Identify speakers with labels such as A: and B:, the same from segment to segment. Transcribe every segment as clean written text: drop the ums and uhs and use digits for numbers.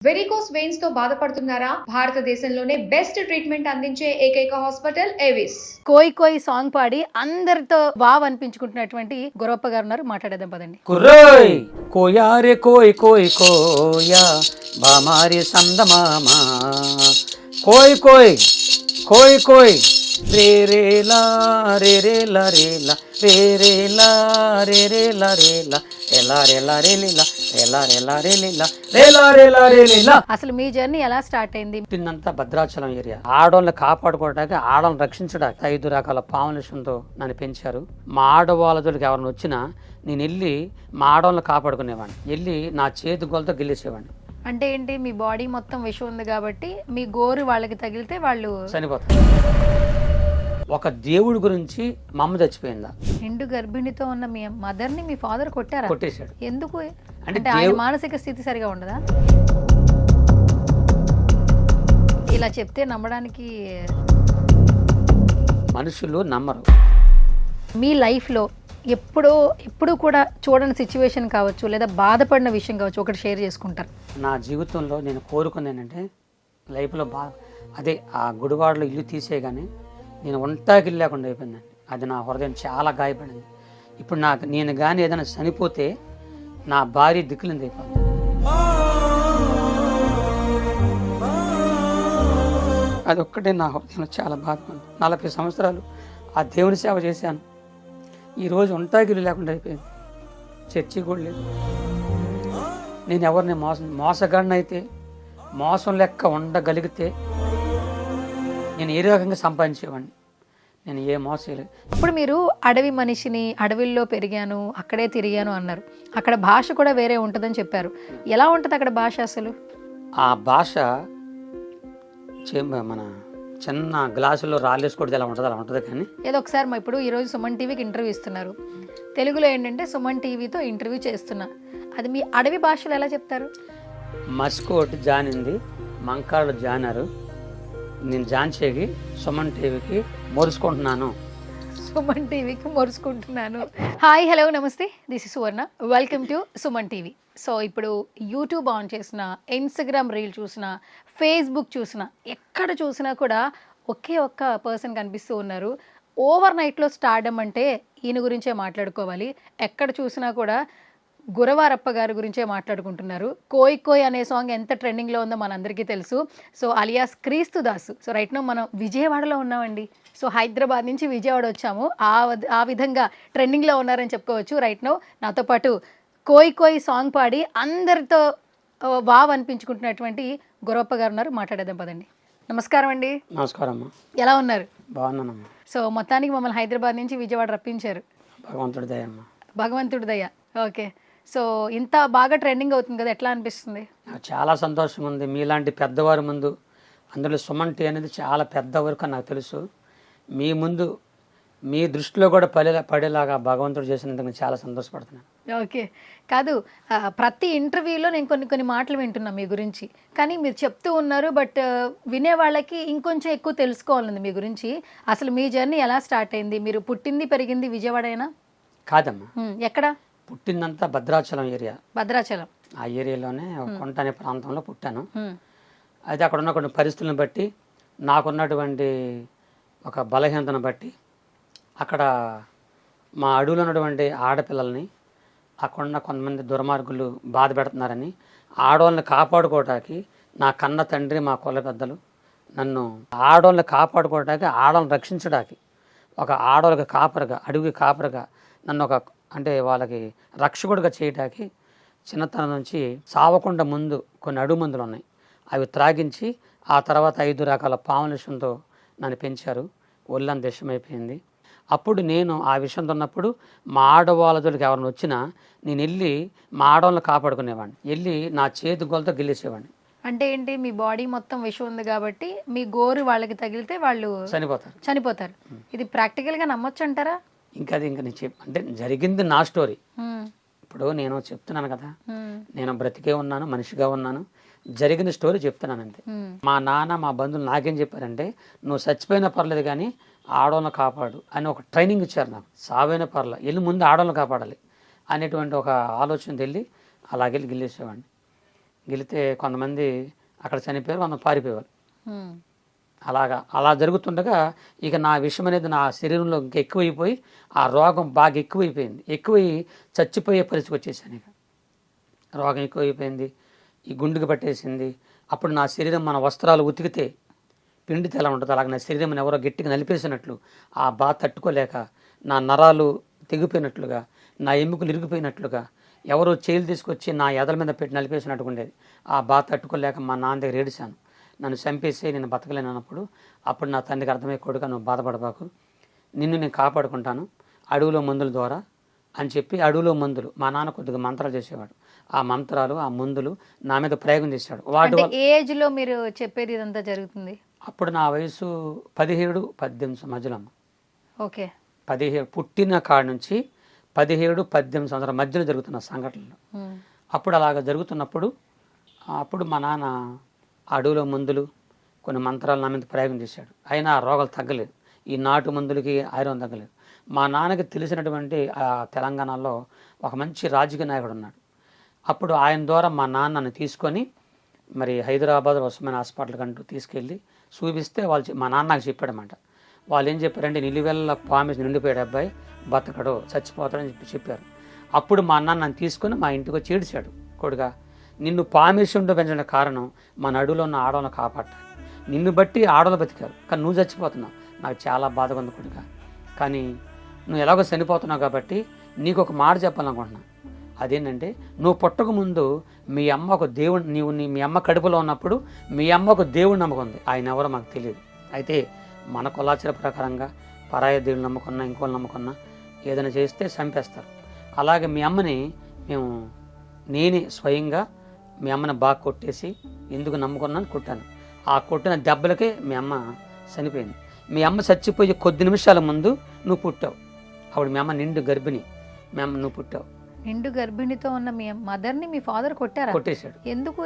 A: Varicose veins తో బాధపడుతున్నారా? భారతదేశంలోనే బెస్ట్ ట్రీట్మెంట్ అందించే ఏకైక హాస్పిటల్ ఏవిస్.
B: కోయి కోయి సాంగ్ పాడి అందరితో వావ్ అనిపించుకుంటున్నటువంటి గొరవప్ప గారు ఉన్నారు. మాట్లాడేద్దాం పదండి.
C: కుర్రోయ్ కోయారే కోయ్ కోయ్ కోయా బామారి సందమామా కోయ్ కోయ్ కోయ్ కోయ్ రే రే లా రే రే లా రే లా రే రే లా రే రే లా రే లా ఎలా రేలా రే లీలా ఎలా రేలా రే లీలా రేలా రేలా రే లీలా.
B: అసలు మీ జర్నీ ఎలా స్టార్ట్ అయింది?
C: పుట్టిందంతా భద్రాచలం ఏరియా. ఆడవాళ్ళని కాపాడుకోవడానికి, ఆడవాళ్ళని రక్షించడానికి 5 రకాల పాములేషన్తో నన్ను పెంచారు. మా ఆడవాళ్ళ జోలికి ఎవరిని వచ్చినా నేను వెళ్ళి మా ఆడవాళ్ళని కాపాడుకునేవాడిని. వెళ్ళి నా చేతి గోలతో గెలిచేవాడిని.
B: అంటే ఏంటి, మీ బాడీ మొత్తం విషం ఉంది కాబట్టి మీ గోరు వాళ్ళకి తగిలితే వాళ్ళు
C: చనిపోతారు. ఒక దేవుడి గురించి మా అమ్మ చచ్చిపోయిందా?
B: నిండు గర్భిణితో ఉన్న మీ మదర్ ని మీ ఫాదర్ కొట్టారా?
C: కొట్టేశాడు.
B: ఎందుకు?
C: అంటే
B: అంటే ఆయన మానసిక స్థితి సరిగా ఉండదా? ఇలా చెప్తే నమ్మడానికి
C: మనుషులు నమ్మరు.
B: మీ లైఫ్లో ఎప్పుడు కూడా చూడని సిచ్యువేషన్ కావచ్చు, లేదా బాధపడిన విషయం కావచ్చు, ఒకటి షేర్ చేసుకుంటారు.
C: నా జీవితంలో నేను కోరుకుంది ఏంటంటే లైఫ్లో అదే ఆ గుడివాడలో ఇల్లు తీసేయగానే నేను ఒంటాకి లేకుండా అయిపోయిందండి. అది నా హృదయం చాలా గాయపడింది. ఇప్పుడు నేను కానీ ఏదైనా చనిపోతే నా భార్య దిక్కులింది అయిపోతుంది. అదొక్కటే నా హృదయంలో చాలా బాధపడింది. 40 సంవత్సరాలు ఆ దేవుని సేవ చేశాను. ఈరోజు ఒంటాగిల్లు లేకుండా అయిపోయింది. చర్చి కూడా లేదు. నేను ఎవరిని మోసగాడినైతే, మోసం లెక్క ఉండగలిగితే నేను ఏ రకంగా సంపాదించేవాడిని. నేను ఏ మోసం లేదు.
B: ఇప్పుడు మీరు అడవి మనిషిని, అడవిల్లో పెరిగాను, అక్కడే తిరిగాను అన్నారు. అక్కడ భాష కూడా వేరే ఉంటుందని చెప్పారు. ఎలా ఉంటుంది అక్కడ భాష అసలు?
C: ఆ భాష మన చిన్న గ్లాసులో రాళ్ళేసుకోవడం ఎలా ఉంటుంది అలా ఉంటుంది. కానీ
B: ఏదో ఒకసారి మా ఇప్పుడు ఈరోజు సుమన్ టీవీకి ఇంటర్వ్యూ ఇస్తున్నారు. తెలుగులో ఏంటంటే సుమన్ టీవీతో ఇంటర్వ్యూ చేస్తున్నా, అది మీ అడవి భాషలో ఎలా చెప్తారు?
C: మస్కోటి జానింది, మంకాళ్ళు జానారు, నేను జాన్చేగి సుమన్ టీవీకి మొరుచుకుంటున్నాను.
B: సుమన్ టీవీకి మొరుచుకుంటున్నాను. హాయ్, హలో, నమస్తే, this is Suvarna, welcome to Suman TV. So ఇప్పుడు యూట్యూబ్ ఆన్ చేసిన, ఇన్స్టాగ్రామ్ రీల్ చూసిన, ఫేస్బుక్ చూసిన, ఎక్కడ చూసినా కూడా ఒకే ఒక్క పర్సన్ కనిపిస్తూ ఉన్నారు. ఓవర్ నైట్లో స్టార్డమ్ అంటే ఈయన గురించే మాట్లాడుకోవాలి. ఎక్కడ చూసినా కూడా గురవారప్ప గారి గురించే మాట్లాడుకుంటున్నారు. కోయ్ కోయ్ అనే సాంగ్ ఎంత ట్రెండింగ్లో ఉందో మనందరికీ తెలుసు. సో అలియాస్ క్రీస్తు దాసు. సో రైట్ నో మనం విజయవాడలో ఉన్నామండి. సో హైదరాబాద్ నుంచి విజయవాడ వచ్చాము. ఆ విధంగా ట్రెండింగ్లో ఉన్నారని చెప్పుకోవచ్చు. రైట్ నో నాతో పాటు కోయ్ కోయ్ సాంగ్ పాడి అందరితో వావ్ అనిపించుకుంటున్నటువంటి గొరవప్ప గారు ఉన్నారు. మాట్లాడేద్దాం పదండి. నమస్కారం అండి.
C: నమస్కారం అమ్మా.
B: ఎలా ఉన్నారు?
C: బాగున్నానమ్మా.
B: సో మొత్తానికి మమ్మల్ని హైదరాబాద్ నుంచి విజయవాడ రప్పించారు.
C: భగవంతుడి దయ అమ్మా.
B: భగవంతుడి దయ. ఓకే. సో ఇంత బాగా ట్రెండింగ్ అవుతుంది కదా, ఎట్లా అనిపిస్తుంది?
C: నాకు చాలా సంతోషంగా ఉంది. మీలాంటి పెద్దవారి ముందు, అందులో సుమన్ టీ అనేది చాలా పెద్ద వరకు నాకు తెలుసు, మీ ముందు మీ దృష్టిలో కూడా పడేలాగా భగవంతుడు చేసినందుకు నేను చాలా సంతోషపడుతున్నాను.
B: ఓకే. కాదు, ప్రతి ఇంటర్వ్యూలో నేను కొన్ని మాటలు వింటున్నా మీ గురించి, కానీ మీరు చెప్తూ ఉన్నారు, బట్ వినే వాళ్ళకి ఇంకొంచెం ఎక్కువ తెలుసుకోవాలండి మీ గురించి. అసలు మీ జర్నీ ఎలా స్టార్ట్ అయింది? మీరు పుట్టింది పెరిగింది విజయవాడేనా?
C: కాదమ్మా,
B: ఎక్కడ?
C: పుట్టిందంతా భద్రాచలం ఏరియా.
B: భద్రాచలం
C: ఆ ఏరియాలోనే కొంట అనే ప్రాంతంలో పుట్టాను. అయితే అక్కడ ఉన్న కొన్ని పరిస్థితులను బట్టి, నాకున్నటువంటి ఒక బలహీనతను బట్టి, అక్కడ మా అడవిలో ఉన్నటువంటి ఆడపిల్లల్ని అక్కడ కొంతమంది దుర్మార్గులు బాధ పెడుతున్నారని, ఆడవాళ్ళని కాపాడుకోవడానికి నా కన్న తండ్రి, మా కుల పెద్దలు నన్ను ఆడవాళ్ళని కాపాడుకోవడానికి, ఆడవాళ్ళని రక్షించడానికి, ఒక ఆడవాళ్ళకి కాపరిగా, అడవికి కాపరిగా నన్ను అంటే వాళ్ళకి రక్షకుడిగా చేయడానికి చిన్నతనం నుంచి సావకుండా ముందు కొన్ని అడుగు మందులు ఉన్నాయి, అవి త్రాగించి ఆ తర్వాత 5 రకాల పాములేషన్తో నన్ను పెంచారు. ఒళ్ళంత విషమైపోయింది. అప్పుడు నేను ఆ విషయంతో ఉన్నప్పుడు మా ఆడవాళ్ళ జోలికి ఎవరిని వచ్చినా నేను వెళ్ళి మా ఆడవాళ్ళని కాపాడుకునేవాడిని. వెళ్ళి నా చేతి గోలతో గెలిచేవాడిని.
B: అంటే ఏంటి, మీ బాడీ మొత్తం విషం ఉంది కాబట్టి మీ గోరు వాళ్ళకి తగిలితే వాళ్ళు చనిపోతారు. ఇది ప్రాక్టికల్గా నమ్మొచ్చు అంటారా?
C: ఇంకా నేను అంటే జరిగింది నా స్టోరీ. ఇప్పుడు నేను చెప్తున్నాను కదా, నేను బ్రతికే ఉన్నాను, మనిషిగా ఉన్నాను, జరిగిన స్టోరీ చెప్తున్నాను అంతే. మా నాన్న, మా బంధువులు నాకేం చెప్పారంటే, నువ్వు చచ్చిపోయినా పర్లేదు కానీ ఆడవాళ్ళని కాపాడు అని ఒక ట్రైనింగ్ ఇచ్చారు నాకు. సావైనా పర్లేదు, వెళ్ళి ముందు ఆడవాళ్ళని కాపాడాలి అనేటువంటి ఒక ఆలోచన వెళ్ళి అలాగే గెలిచేవాడిని. గెలితే కొంతమంది అక్కడ చనిపోయారు, కొంత పారిపోయేవారు.
B: ఉమ్.
C: అలా జరుగుతుండగా ఇక నా విషయం అనేది నా శరీరంలో ఇంకా ఎక్కువైపోయి ఆ రోగం బాగా ఎక్కువై చచ్చిపోయే పరిస్థితికి వచ్చేసాను. ఇక రోగం ఎక్కువైపోయింది, ఈ గుండెకి పట్టేసింది. అప్పుడు నా శరీరం మన వస్త్రాలు ఉతికితే పిండితే ఎలా ఉంటుందో అలాగే నా శరీరం ఎవరో గట్టిగా నలిపేసినట్లు ఆ బాధ తట్టుకోలేక నా నరాలు తెగిపోయినట్లుగా, నా ఎముకలు ఇరిగిపోయినట్లుగా, ఎవరో చేతులు తీసుకొచ్చి నా ఎదల మీద పెట్టి నలిపేసినట్టుగా ఉండేది. ఆ బాధ తట్టుకోలేక మా నాన్న దగ్గర ఏడిశాను. నన్ను చంపేసి నేను బతకలేను అన్నప్పుడు అప్పుడు నా తండ్రికి అర్థమయ్యే, కొడుకు నువ్వు బాధపడబాకు, నిన్ను నేను కాపాడుకుంటాను అడవిలో మందుల ద్వారా అని చెప్పి అడవిలో మందులు మా నాన్న కొద్దిగా మంత్రాలు చేసేవాడు. ఆ మంత్రాలు ఆ మందులు నా మీద ప్రయోగం చేశాడు. వాటి వల్ల
B: ఏజ్ లో మీరు చెప్పేది ఇదంతా జరుగుతుంది?
C: అప్పుడు నా వయసు 17-18 మధ్యలో అమ్మ.
B: ఓకే.
C: 17 పుట్టిన కాడ నుంచి 17-18 సంవత్సరాల మధ్యలో జరుగుతున్న సంఘటనలు. అప్పుడు అలాగ జరుగుతున్నప్పుడు అప్పుడు మా నాన్న అడవిలో మందులు కొన్ని మంత్రాలు నా మీద ప్రయోగం చేశాడు. అయినా ఆ రోగాలు తగ్గలేదు. ఈ నాటు మందులకి ఐరన్ తగ్గలేదు. మా నాన్నకి తెలిసినటువంటి తెలంగాణలో ఒక మంచి రాజకీయ నాయకుడు ఉన్నాడు. అప్పుడు ఆయన ద్వారా మా నాన్నని తీసుకొని మరి హైదరాబాద్ ఉస్మాన్ హాస్పిటల్కి అంటూ తీసుకెళ్ళి చూపిస్తే మా నాన్న నాకు చెప్పాడన్నమాట. వాళ్ళు ఏం చెప్పారంటే నిలువెల్ల పామిస్ నిండిపోయాడు అబ్బాయి, బతకడు, చచ్చిపోతాడని చెప్పారు. అప్పుడు మా నాన్న నన్ను తీసుకొని మా ఇంటికి వచ్చి ఏడిచాడు, కొడుగా నిన్ను పామిషంలో పెంచిన కారణం మన అడవిలో ఉన్న ఆడవాళ్ళని కాపాడటానికి. నిన్ను బట్టి ఆడవాళ్ళు బతికారు, కానీ నువ్వు చచ్చిపోతున్నావు. నాకు చాలా బాధగా ఉంది కొడుగా, కానీ నువ్వు ఎలాగో చనిపోతున్నావు కాబట్టి నీకు ఒక మాట చెప్పాలనుకుంటున్నా. అదేంటంటే నువ్వు పుట్టక ముందు మీ అమ్మ ఒక దేవుడు, మీ అమ్మ కడుపులో ఉన్నప్పుడు మీ అమ్మ ఒక దేవుడు నమ్ముకుంది. ఆయన ఎవరో మాకు తెలియదు. అయితే మన కులాచార ప్రకారంగా పరాయ దేవుడు నమ్ముకున్నా ఇంకోళ్ళు నమ్ముకున్నా ఏదైనా చేస్తే చంపేస్తారు. అలాగే మీ అమ్మని నేనే స్వయంగా మీ అమ్మని బాగా కొట్టేసి ఎందుకు నమ్ముకున్నాను కొట్టాను. ఆ కొట్టిన దెబ్బలకే మీ అమ్మ చనిపోయింది. మీ అమ్మ చచ్చిపోయే కొద్ది నిమిషాల ముందు నువ్వు పుట్టావు. అప్పుడు మీ అమ్మ నిండు గర్భిణి, మీ అమ్మ నువ్వు పుట్టావు.
B: నిండు గర్భిణితో ఉన్న మీ మదర్ని మీ ఫాదర్
C: కొట్టేశాడు.
B: ఎందుకు?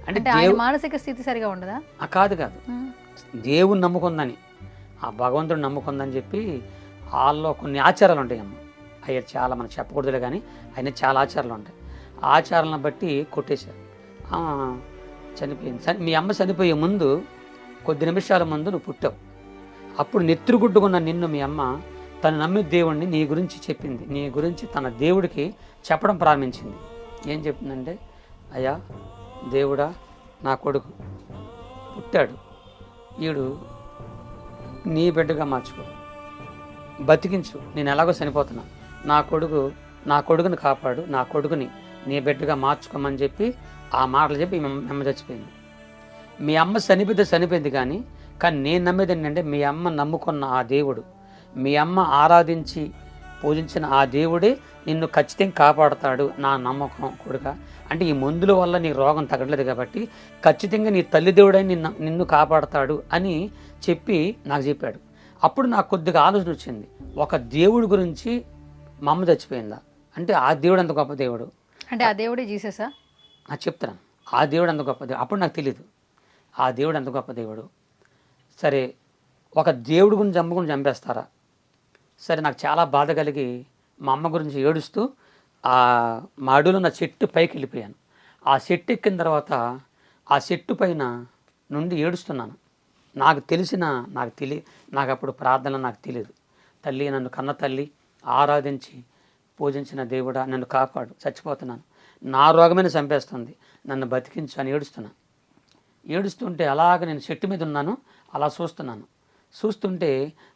B: అంటే ఆయన మానసిక స్థితి సరిగా ఉండదా?
C: కాదు దేవుని నమ్ముకుందని, ఆ భగవంతుడు నమ్ముకుందని చెప్పి వాళ్ళలో కొన్ని ఆచారాలు ఉంటాయి అమ్మ. అయ్యా చాలా మనం చెప్పకూడదులే, కానీ ఆయన చాలా ఆచారాలు ఉంటాయి. ఆచారాలను బట్టి కొట్టేశారు. చనిపోయింది. మీ అమ్మ చనిపోయే ముందు కొద్ది నిమిషాల ముందు నువ్వు పుట్టావు. అప్పుడు నెత్తురుగుడ్డుకున్న నిన్ను మీ అమ్మ తను నమ్మే దేవుడిని నీ గురించి చెప్పింది. నీ గురించి తన దేవుడికి చెప్పడం ప్రారంభించింది. ఏం చెప్తుందంటే, అయ్యా దేవుడా నా కొడుకు పుట్టాడు, ఈడు నీ బిడ్డగా మార్చుకో, బతికించు, నేను ఎలాగో చనిపోతున్నా, నా కొడుకుని కాపాడు, నా కొడుకుని నీ బిడ్డగా మార్చుకోమని చెప్పి ఆ మాటలు చెప్పి మీ అమ్మ చచ్చిపోయింది. మీ అమ్మ చనిపోయింది కానీ నేను నమ్మేది ఏంటంటే మీ అమ్మ నమ్ముకున్న ఆ దేవుడు, మీ అమ్మ ఆరాధించి పూజించిన ఆ దేవుడే నిన్ను ఖచ్చితంగా కాపాడుతాడు, నా నమ్మకం కొడుక. అంటే ఈ మందుల వల్ల నీ రోగం తగ్గట్లేదు కాబట్టి ఖచ్చితంగా నీ తల్లి దేవుడై నిన్ను కాపాడుతాడు అని చెప్పి నాకు చెప్పాడు. అప్పుడు నాకు కొద్దిగా ఆలోచన వచ్చింది, ఒక దేవుడి గురించి మా అమ్మ చచ్చిపోయిందా అంటే ఆ దేవుడు అంత గొప్ప దేవుడు
B: అంటే ఆ దేవుడే జీససా?
C: నాకు చెప్తున్నాను, ఆ దేవుడు అంత గొప్ప దేవుడు. అప్పుడు నాకు తెలియదు ఆ దేవుడు అంత గొప్ప దేవుడు. సరే ఒక దేవుడి గురించి అమ్మగురించి చంపేస్తారా? సరే నాకు చాలా బాధ కలిగి మా అమ్మ గురించి ఏడుస్తూ మా అడవిలో ఉన్న చెట్టు పైకి వెళ్ళిపోయాను. ఆ చెట్టు ఎక్కిన తర్వాత ఆ చెట్టు పైన నుండి ఏడుస్తున్నాను. నాకు అప్పుడు ప్రార్థన నాకు తెలియదు. తల్లి, నన్ను కన్న తల్లి, ఆరాధించి పూజించిన దేవుడా నన్ను కాపాడు, చచ్చిపోతున్నాను, నా రోగమైన చంపేస్తుంది, నన్ను బతికించు అని ఏడుస్తుంటే అలాగ నేను చెట్టు మీద ఉన్నాను, అలా చూస్తుంటే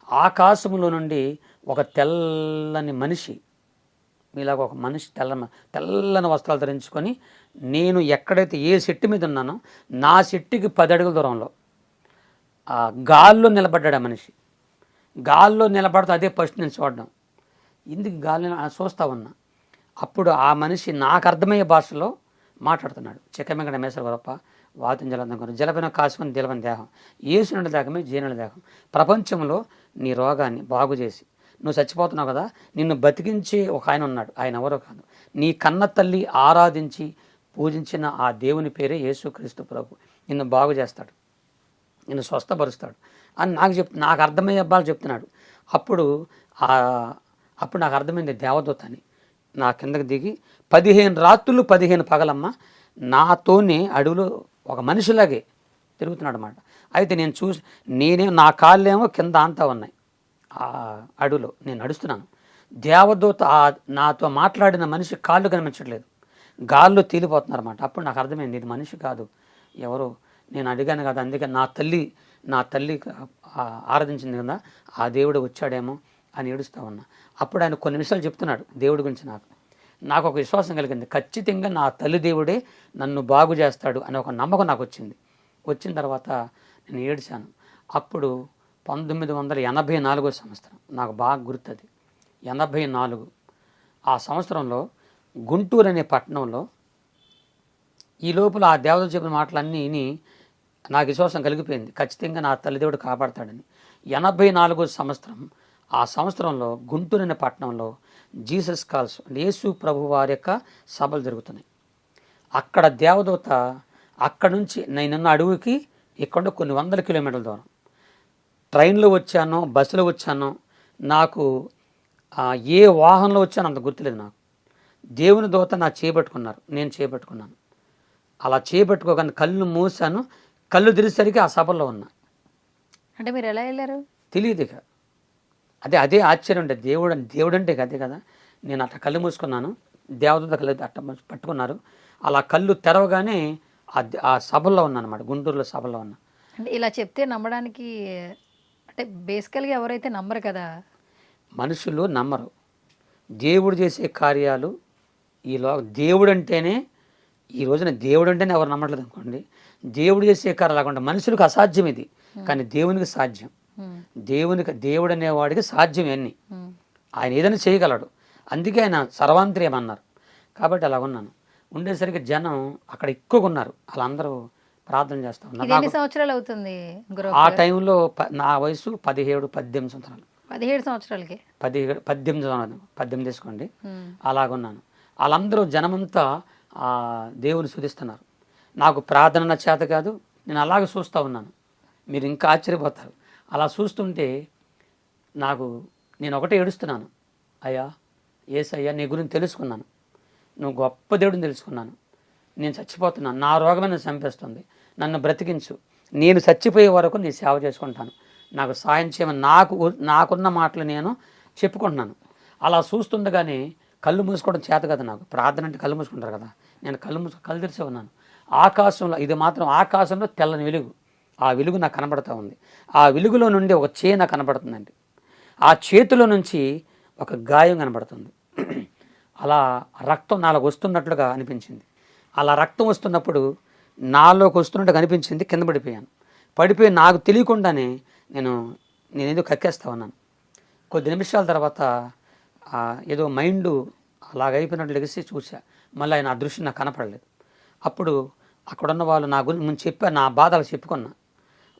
C: ఆకాశంలో నుండి ఒక తెల్లని మనిషి, మీలాగా ఒక మనిషి తెల్లని వస్త్రాలు ధరించుకొని నేను ఎక్కడైతే ఏ చెట్టు మీద ఉన్నానో నా చెట్టుకి 10 అడుగుల దూరంలో గాల్లో నిలబడ్డాడు. ఆ మనిషి గాల్లో నిలబడితే అదే ఫస్ట్ నేను చూడడం, ఇందుకు గాలిని చూస్తూ ఉన్నా. అప్పుడు ఆ మనిషి నాకు అర్థమయ్యే భాషలో మాట్లాడుతున్నాడు. చిక్కమెగడ మేసర గొప్ప వాతం జలందం జలపైన కాసుకొని దిలవని దేహం ఏసునుడి దేహమే జీనుడి దేహం. ప్రపంచంలో నీ రోగాన్ని బాగు చేసి నువ్వు చచ్చిపోతున్నావు కదా, నిన్ను బతికించే ఒక ఆయన ఉన్నాడు, ఆయన ఎవరో కాదు, నీ కన్న తల్లి ఆరాధించి పూజించిన ఆ దేవుని పేరే యేసుక్రీస్తు ప్రభు. నిన్ను బాగు చేస్తాడు, నిన్ను స్వస్థపరుస్తాడు అని నాకు అర్థమయ్యే అబ్బాలు చెప్తున్నాడు. అప్పుడు నాకు అర్థమైంది దేవదూత అని. నా కిందకి దిగి 15 రాత్రులు 15 పగలమ్మ నాతోనే అడవిలో ఒక మనిషిలాగే తిరుగుతున్నాడు అన్నమాట. అయితే నేను నా కాళ్ళేమో కింద అంతా ఉన్నాయి. ఆ అడవిలో నేను నడుస్తున్నాను. దేవదూత నాతో మాట్లాడిన మనిషి కాళ్ళు కనిపించట్లేదు, గాల్లో తేలిపోతున్నారన్నమాట. అప్పుడు నాకు అర్థమైంది, ఇది మనిషి కాదు, ఎవరో నేను అడిగాను కదా, అందుకే నా తల్లి ఆరాధించింది కదా, ఆ దేవుడు వచ్చాడేమో అని ఏడుస్తూ ఉన్నా. అప్పుడు ఆయన కొన్ని విషయాలు చెప్తున్నాడు దేవుడి గురించి. నాకు ఒక విశ్వాసం కలిగింది, ఖచ్చితంగా నా తల్లి దేవుడే నన్ను బాగు చేస్తాడు అనే ఒక నమ్మకం నాకు వచ్చింది. వచ్చిన తర్వాత నేను ఏడ్చాను. అప్పుడు 1984 సంవత్సరం, నాకు బాగా గుర్తుంది, 84. ఆ సంవత్సరంలో గుంటూరు అనే పట్టణంలో ఈ లోపల ఆ దేవత చెప్పిన మాటలన్నీ విని నాకు విశ్వాసం కలిగిపోయింది, ఖచ్చితంగా నా తల్లిదేవుడు కాపాడతాడని. 84 సంవత్సరం, ఆ సంవత్సరంలో గుంటూరు అనే పట్టణంలో జీసస్ కాల్స్, యేసు ప్రభు వారి యొక్క సభలు జరుగుతున్నాయి. అక్కడ దేవదూత అక్కడ నుంచి నేనున్న అడవికి ఇక్కడ కొన్ని వందల కిలోమీటర్ల దూరం ట్రైన్లో వచ్చానో బస్సులో వచ్చానో, నాకు ఏ వాహనంలో వచ్చానో అంత గుర్తులేదు నాకు. దేవుని దూత నా చేపట్టుకున్నారు, నేను చేపట్టుకున్నాను. అలా చేపట్టుకోగానే కళ్ళు మూసాను, కళ్ళు తెరిసేసరికి ఆ సభలో ఉన్నా.
B: అంటే మీరు ఎలా వెళ్ళారు?
C: తెలియదు ఇక. అదే ఆశ్చర్యం ఉండే, దేవుడు అంటే అదే కదా. నేను అట్లా కళ్ళు మూసుకున్నాను, దేవదూత కళ్ళు అట్ట పట్టుకున్నారు. అలా కళ్ళు తెరవగానే ఆ సభలో ఉన్నాను అన్నమాట, గుంటూరులో సభలో ఉన్నా.
B: అంటే ఇలా చెప్తే నమ్మడానికి, అంటే బేసికల్గా ఎవరైతే నమ్మరు కదా,
C: మనుషులు నమ్మరు. దేవుడు చేసే కార్యాలు దేవుడు అంటేనే, ఈ రోజున దేవుడు అంటేనే ఎవరు నమ్మట్లేదు అనుకోండి. దేవుడు చేసే కార్యాలు లేకుండా మనుషులకు అసాధ్యం ఇది, కానీ దేవునికి సాధ్యం. దేవుడు అనేవాడికి సాధ్యం ఎన్ని, ఆయన ఏదైనా చేయగలడు. అందుకే ఆయన సర్వాంతర్యం అన్నారు. కాబట్టి అలా ఉన్నాను. ఉండేసరికి జనం అక్కడ ఎక్కువగా ఉన్నారు, వాళ్ళందరూ ప్రార్థన చేస్తా ఉన్నారు.
B: ఎన్ని సంవత్సరాలు అవుతుంది?
C: ఆ టైంలో నా వయసు 17-18 సంవత్సరాలు.
B: 17 సంవత్సరాలకి
C: 18 తీసుకోండి. అలాగున్నాను. వాళ్ళందరూ జనమంతా దేవుని స్తుతిస్తున్నారు. నాకు ప్రార్థన చేత కాదు, నేను అలాగే చూస్తూ ఉన్నాను. మీరు ఇంకా ఆశ్చర్యపోతారు. అలా చూస్తుంటే నేను ఒకటే ఏడుస్తున్నాను, అయ్యా యేసయ్యా నీ గురించి తెలుసుకున్నాను, నువ్వు గొప్ప దేవుడిని తెలుసుకున్నాను, నేను చచ్చిపోతున్నాను, నా రోగమే నన్ను చంపేస్తుంది, నన్ను బ్రతికించు, నేను చచ్చిపోయే వరకు నీ సేవ చేసుకుంటాను, నాకు సాయం చేయమని నాకున్న మాటలు నేను చెప్పుకుంటున్నాను. అలా చూస్తుండగానే కళ్ళు మూసుకోవడం చేత కదా నాకు, ప్రార్థన అంటే కళ్ళు మూసుకుంటారు కదా, నేను కళ్ళు తెరిచే ఉన్నాను. ఆకాశంలో, ఇది మాత్రం ఆకాశంలో తెల్లని వెలుగు, ఆ వెలుగు నాకు కనబడుతూ ఉంది. ఆ వెలుగులో నుండి ఒక చేయి నాకు కనబడుతుందండి. ఆ చేతిలో నుంచి ఒక గాయం కనబడుతుంది. అలా రక్తం నాలోకి వస్తున్నట్లుగా అనిపించింది. అలా రక్తం వస్తున్నప్పుడు నాలోకి వస్తున్నట్టుగా అనిపించింది. కింద పడిపోయి నాకు తెలియకుండానే నేనేదో కక్కేస్తా ఉన్నాను. కొద్ది నిమిషాల తర్వాత ఏదో మైండ్ అలాగైపోయినట్లు లెగిసి చూసా. మళ్ళీ ఆయన ఆ దృశ్యం నాకు కనపడలేదు. అప్పుడు అక్కడున్న వాళ్ళు నా గురించి చెప్పారు, నా బాధలు చెప్పుకున్నా.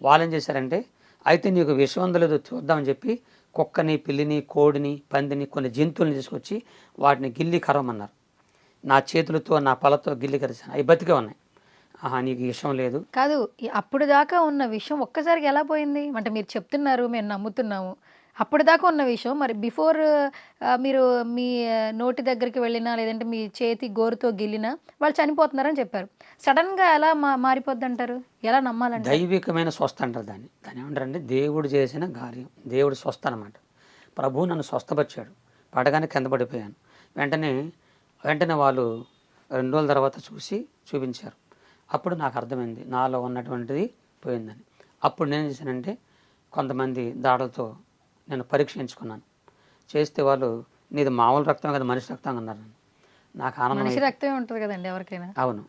C: వాళ్ళు ఏం చేశారంటే, అయితే నీకు విషం ఉందో లేదో చూద్దామని చెప్పి కుక్కని, పిల్లిని, కోడిని, పందిని, కొన్ని జంతువులను తీసుకొచ్చి వాటిని గిల్లి కరవమన్నారు. నా చేతులతో నా పళ్ళతో గిల్లి కరిచాను. అవి బతికే ఉన్నాయి. నీకు విషం లేదు
B: కాదు. అప్పుడు దాకా ఉన్న విషయం ఒక్కసారికి ఎలా పోయింది? అంటే మీరు చెప్తున్నారు, మేము నమ్ముతున్నాము, అప్పుడు దాకా ఉన్న విషయం మరి బిఫోర్ మీరు మీ నోటి దగ్గరికి వెళ్ళినా లేదంటే మీ చేతి గోరుతో గిల్లినా వాళ్ళు చనిపోతున్నారని చెప్పారు. సడన్గా ఎలా మారిపోద్ది అంటారు? ఎలా నమ్మాలంటే?
C: దైవికమైన స్వస్థ అంటారు దాన్ని ఏమంటారంటే దేవుడు చేసిన కార్యం, దేవుడు స్వస్థ అనమాట. ప్రభువు నన్ను స్వస్థపరిచాడు. పడగానే కింద పడిపోయాను. వెంటనే వాళ్ళు 2 రోజుల తర్వాత చూపించారు. అప్పుడు నాకు అర్థమైంది నాలో ఉన్నటువంటిది పోయిందని. అప్పుడు నేను చేశానంటే కొంతమంది దాడులతో నేను పరీక్షించుకున్నాను. చేస్తే వాళ్ళు నీది మామూలు రక్తం కదా, మనిషి రక్తం అన్నారు. నాకు ఆనందం.
B: మనిషి రక్తమే ఉంటుంది కదండి ఎవరికైనా.
C: అవును.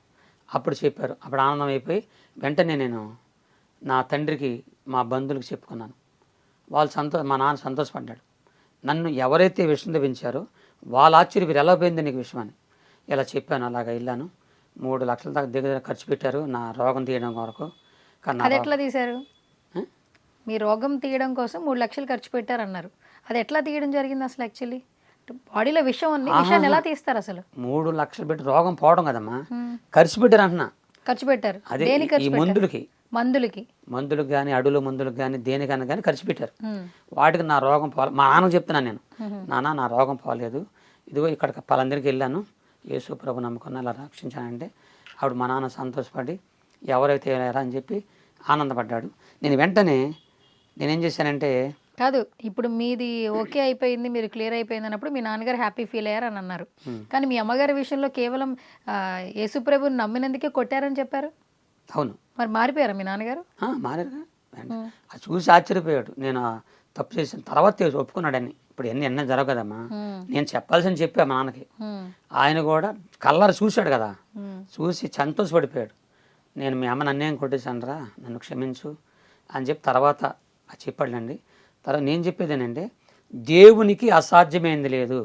C: అప్పుడు చెప్పారు. అప్పుడు ఆనందం అయిపోయి వెంటనే నేను నా తండ్రికి, మా బంధువులకు చెప్పుకున్నాను. వాళ్ళు మా నాన్న సంతోషపడ్డాడు. నన్ను ఎవరైతే విషయం పెంచారో వాళ్ళ ఆశ్చర్య ఎలా పోయింది నీకు విషయం అని ఇలా చెప్పాను. అలాగా వెళ్ళాను. 3 లక్షల దాకా దగ్గర ఖర్చు పెట్టారు నా రోగం తీయడం కొరకు.
B: అది ఎట్లా తీశారు? మీ రోగం తీయడం కోసం 3 లక్షలు ఖర్చు పెట్టారన్నారు. అది ఎట్లా తీయడం జరిగింది అసలు? యాక్చువల్లీ బాడీలో విషం ఉంది, విషయాన్ని ఎలా తీస్తారు అసలు?
C: 3 లక్షలు పెట్టి రోగం పోవడం కదమ్మా, ఖర్చు పెట్టారు అంటున్నా.
B: ఖర్చు పెట్టారు
C: అదే ఈ మందులకు కానీ, అడుగుల మందులకు కానీ, దేనికన్నా కానీ ఖర్చు పెట్టారు. వాటికి నా రోగం పోలేదు. మా నాన్నకు చెప్తున్నాను నేను, నాన్న నా రోగం పోలేదు, ఇదిగో ఇక్కడ పలందరికి వెళ్ళాను, యేసు ప్రభు నమ్ముకున్నా ఇలా రక్షించానంటే ఆవిడ మా నాన్న సంతోషపడి ఎవరైతే లేరా అని చెప్పి ఆనందపడ్డాడు. నేను వెంటనే నేనేం చేశానంటే,
B: కాదు, ఇప్పుడు మీది ఓకే అయిపోయింది, మీరు క్లియర్ అయిపోయింది అన్నప్పుడు మీ నాన్నగారు హ్యాపీ ఫీల్ అయ్యారు అని అన్నారు. కానీ మీ అమ్మగారి విషయంలో కేవలం యేసుప్రభుని నమ్మినందుకే కొట్టారని చెప్పారు.
C: అవును,
B: మరి మారిపోయారా మీ నాన్నగారు?
C: మారారుగా. అది చూసి ఆశ్చర్యపోయాడు. నేను తప్పు చేసిన తర్వాత ఒప్పుకున్నాడని. ఇప్పుడు ఎన్న జరగదమ్మా, నేను చెప్పాల్సింది చెప్పా మా నాన్నకి. ఆయన కూడా కళ్ళారు చూశాడు కదా, చూసి సంతోషపడిపోయాడు. నేను మీ అమ్మ నన్నేం కొట్టేశానురా, నన్ను క్షమించు అని చెప్పి తర్వాత చెప్పాడండి. తర్వాత నేను చెప్పేదేనంటే, దేవునికి అసాధ్యమైంది లేదు.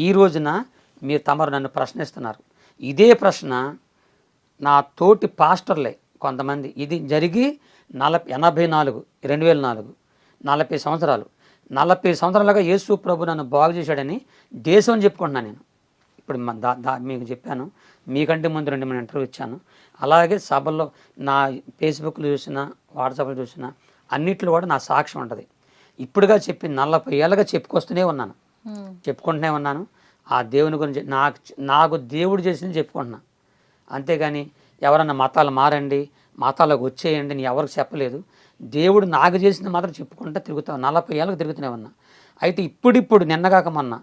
C: ఈ రోజున మీరు తమరు నన్ను ప్రశ్నిస్తున్నారు. ఇదే ప్రశ్న నా తోటి పాస్టర్లే కొంతమంది, ఇది జరిగి 2004 40 సంవత్సరాలు 40 సంవత్సరాలుగా యేసు ప్రభు నన్ను బాగు చేశాడని దేశం అని చెప్పుకుంటున్నాను నేను. ఇప్పుడు మీకు చెప్పాను, మీకంటే ముందు 2 ఇంటర్వ్యూ ఇచ్చాను. అలాగే సభల్లో నా ఫేస్బుక్లో చూసినా, వాట్సాప్లో చూసినా అన్నిట్లో కూడా నా సాక్ష్యం ఉంటుంది. ఇప్పుడుగా చెప్పి 40 ఏళ్ళగా చెప్పుకొస్తూనే ఉన్నాను, చెప్పుకుంటూనే ఉన్నాను. ఆ దేవుని గురించి నాకు దేవుడు చేసింది చెప్పుకుంటున్నా. అంతేగాని ఎవరన్నా మతాలు మారండి, మతాలకు వచ్చేయండి నేను ఎవరికి చెప్పలేదు. దేవుడు నాకు చేసింది మాత్రం చెప్పుకుంటూ తిరుగుతాను. 40 ఏళ్ళకి తిరుగుతూనే ఉన్నా. అయితే ఇప్పుడు నిన్నగాక మొన్న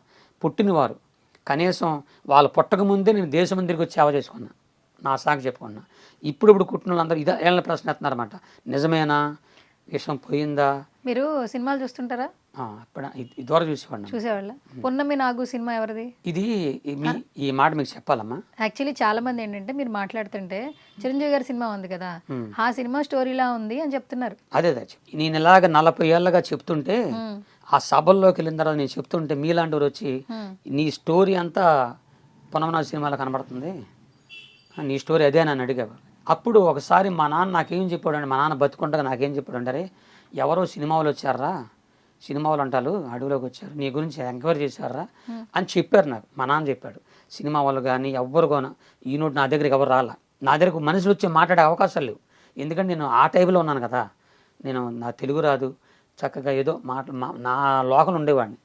C: పుట్టినవారు కనీసం వాళ్ళు పుట్టకముందే నేను దేశం తిరిగి వచ్చి సేవ చేసుకున్నా, నా సాగు చెప్పుకున్నా. ఇప్పుడు కుట్టిన వాళ్ళందరూ ఏళ్ళ ప్రశ్న ఎత్తున్నారన్నమాట. నిజమేనా, విషయం పోయిందా?
B: మీరు సినిమాలు చూస్తుంటారా?
C: ఇదివరకు
B: చూసేవాళ్ళ. పున్నమి నాగు సినిమా ఎవరిది?
C: ఇది ఈ మాట మీకు చెప్పాలమ్మా.
B: యాక్చువల్లీ చాలా మంది ఏంటంటే మీరు మాట్లాడుతుంటే చిరంజీవి గారి సినిమా ఉంది కదా, ఆ సినిమా స్టోరీలా ఉంది అని చెప్తున్నారు.
C: అదే నేను ఇలాగ 40 ఏళ్ళగా చెప్తుంటే, ఆ సభల్లోకి వెళ్ళిన తర్వాత నేను చెప్తుంటే మీలాంటి వారు వచ్చి నీ స్టోరీ అంతా పునమనాథ సినిమాలో కనబడుతుంది, నీ స్టోరీ అదే అని అడిగారు. అప్పుడు ఒకసారి మా నాన్న నాకేం చెప్పాడు, మా నాన్న బతుకుండగా నాకేం చెప్పాడు అంటే, ఎవరో సినిమా వాళ్ళు వచ్చారా, సినిమా వాళ్ళు అంటారు అడవిలోకి వచ్చారు, నీ గురించి ఎంక్వైరీ చేశారా అని చెప్పారు నాకు. మా నాన్న చెప్పాడు. సినిమా వాళ్ళు కానీ ఎవ్వరు కానీ ఈనోటి నా దగ్గరికి ఎవరు రాలా, నా దగ్గరకు మనుషులు వచ్చి మాట్లాడే అవకాశాలు లేవు. ఎందుకంటే నేను ఆ టైపులో ఉన్నాను కదా, నేను నా తెలుగు రాదు, చక్కగా ఏదో నా లోకల్ ఉండేవాడిని.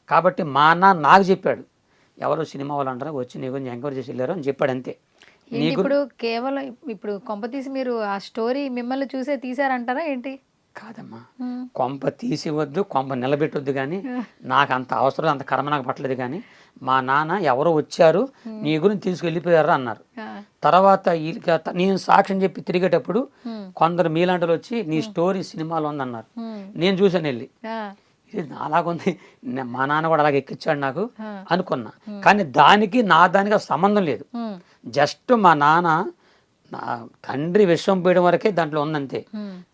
C: కాబట్టి మా అన్న నాకు చెప్పాడు, ఎవరో సినిమా వాళ్ళు అంటారా వచ్చి నీ గురించి ఎంక్వైరీ చేసి వెళ్ళారు అని చెప్పాడు. అంతే.
B: ఇప్పుడు కేవలం ఇప్పుడు కొంప తీసి మీరు ఆ స్టోరీ మిమ్మల్ని చూసే తీసారంటారా ఏంటి?
C: కాదమ్మా, కొంప తీసివద్దు, కొంప నిలబెట్టొద్దు. కానీ నాకు అంత అవసరం, అంత కర్మ నాకు పట్టలేదు. కానీ మా నాన్న ఎవరో వచ్చారు నీ గురించి తీసుకెళ్ళిపోయారు అన్నారు. తర్వాత నేను సాక్ష్యం చెప్పి తిరిగేటప్పుడు కొందరు మీలాంటి వచ్చి నీ స్టోరీ సినిమాలో ఉందన్నారు. నేను చూసాను వెళ్ళి, ఇది అలాగుంది, మా నాన్న కూడా అలాగే ఎక్కించాడు నాకు అనుకున్నా. కానీ దానికి సంబంధం లేదు. జస్ట్ మా నాన్న నా తండ్రి విషయం పోయడం వరకే దాంట్లో ఉందంతే.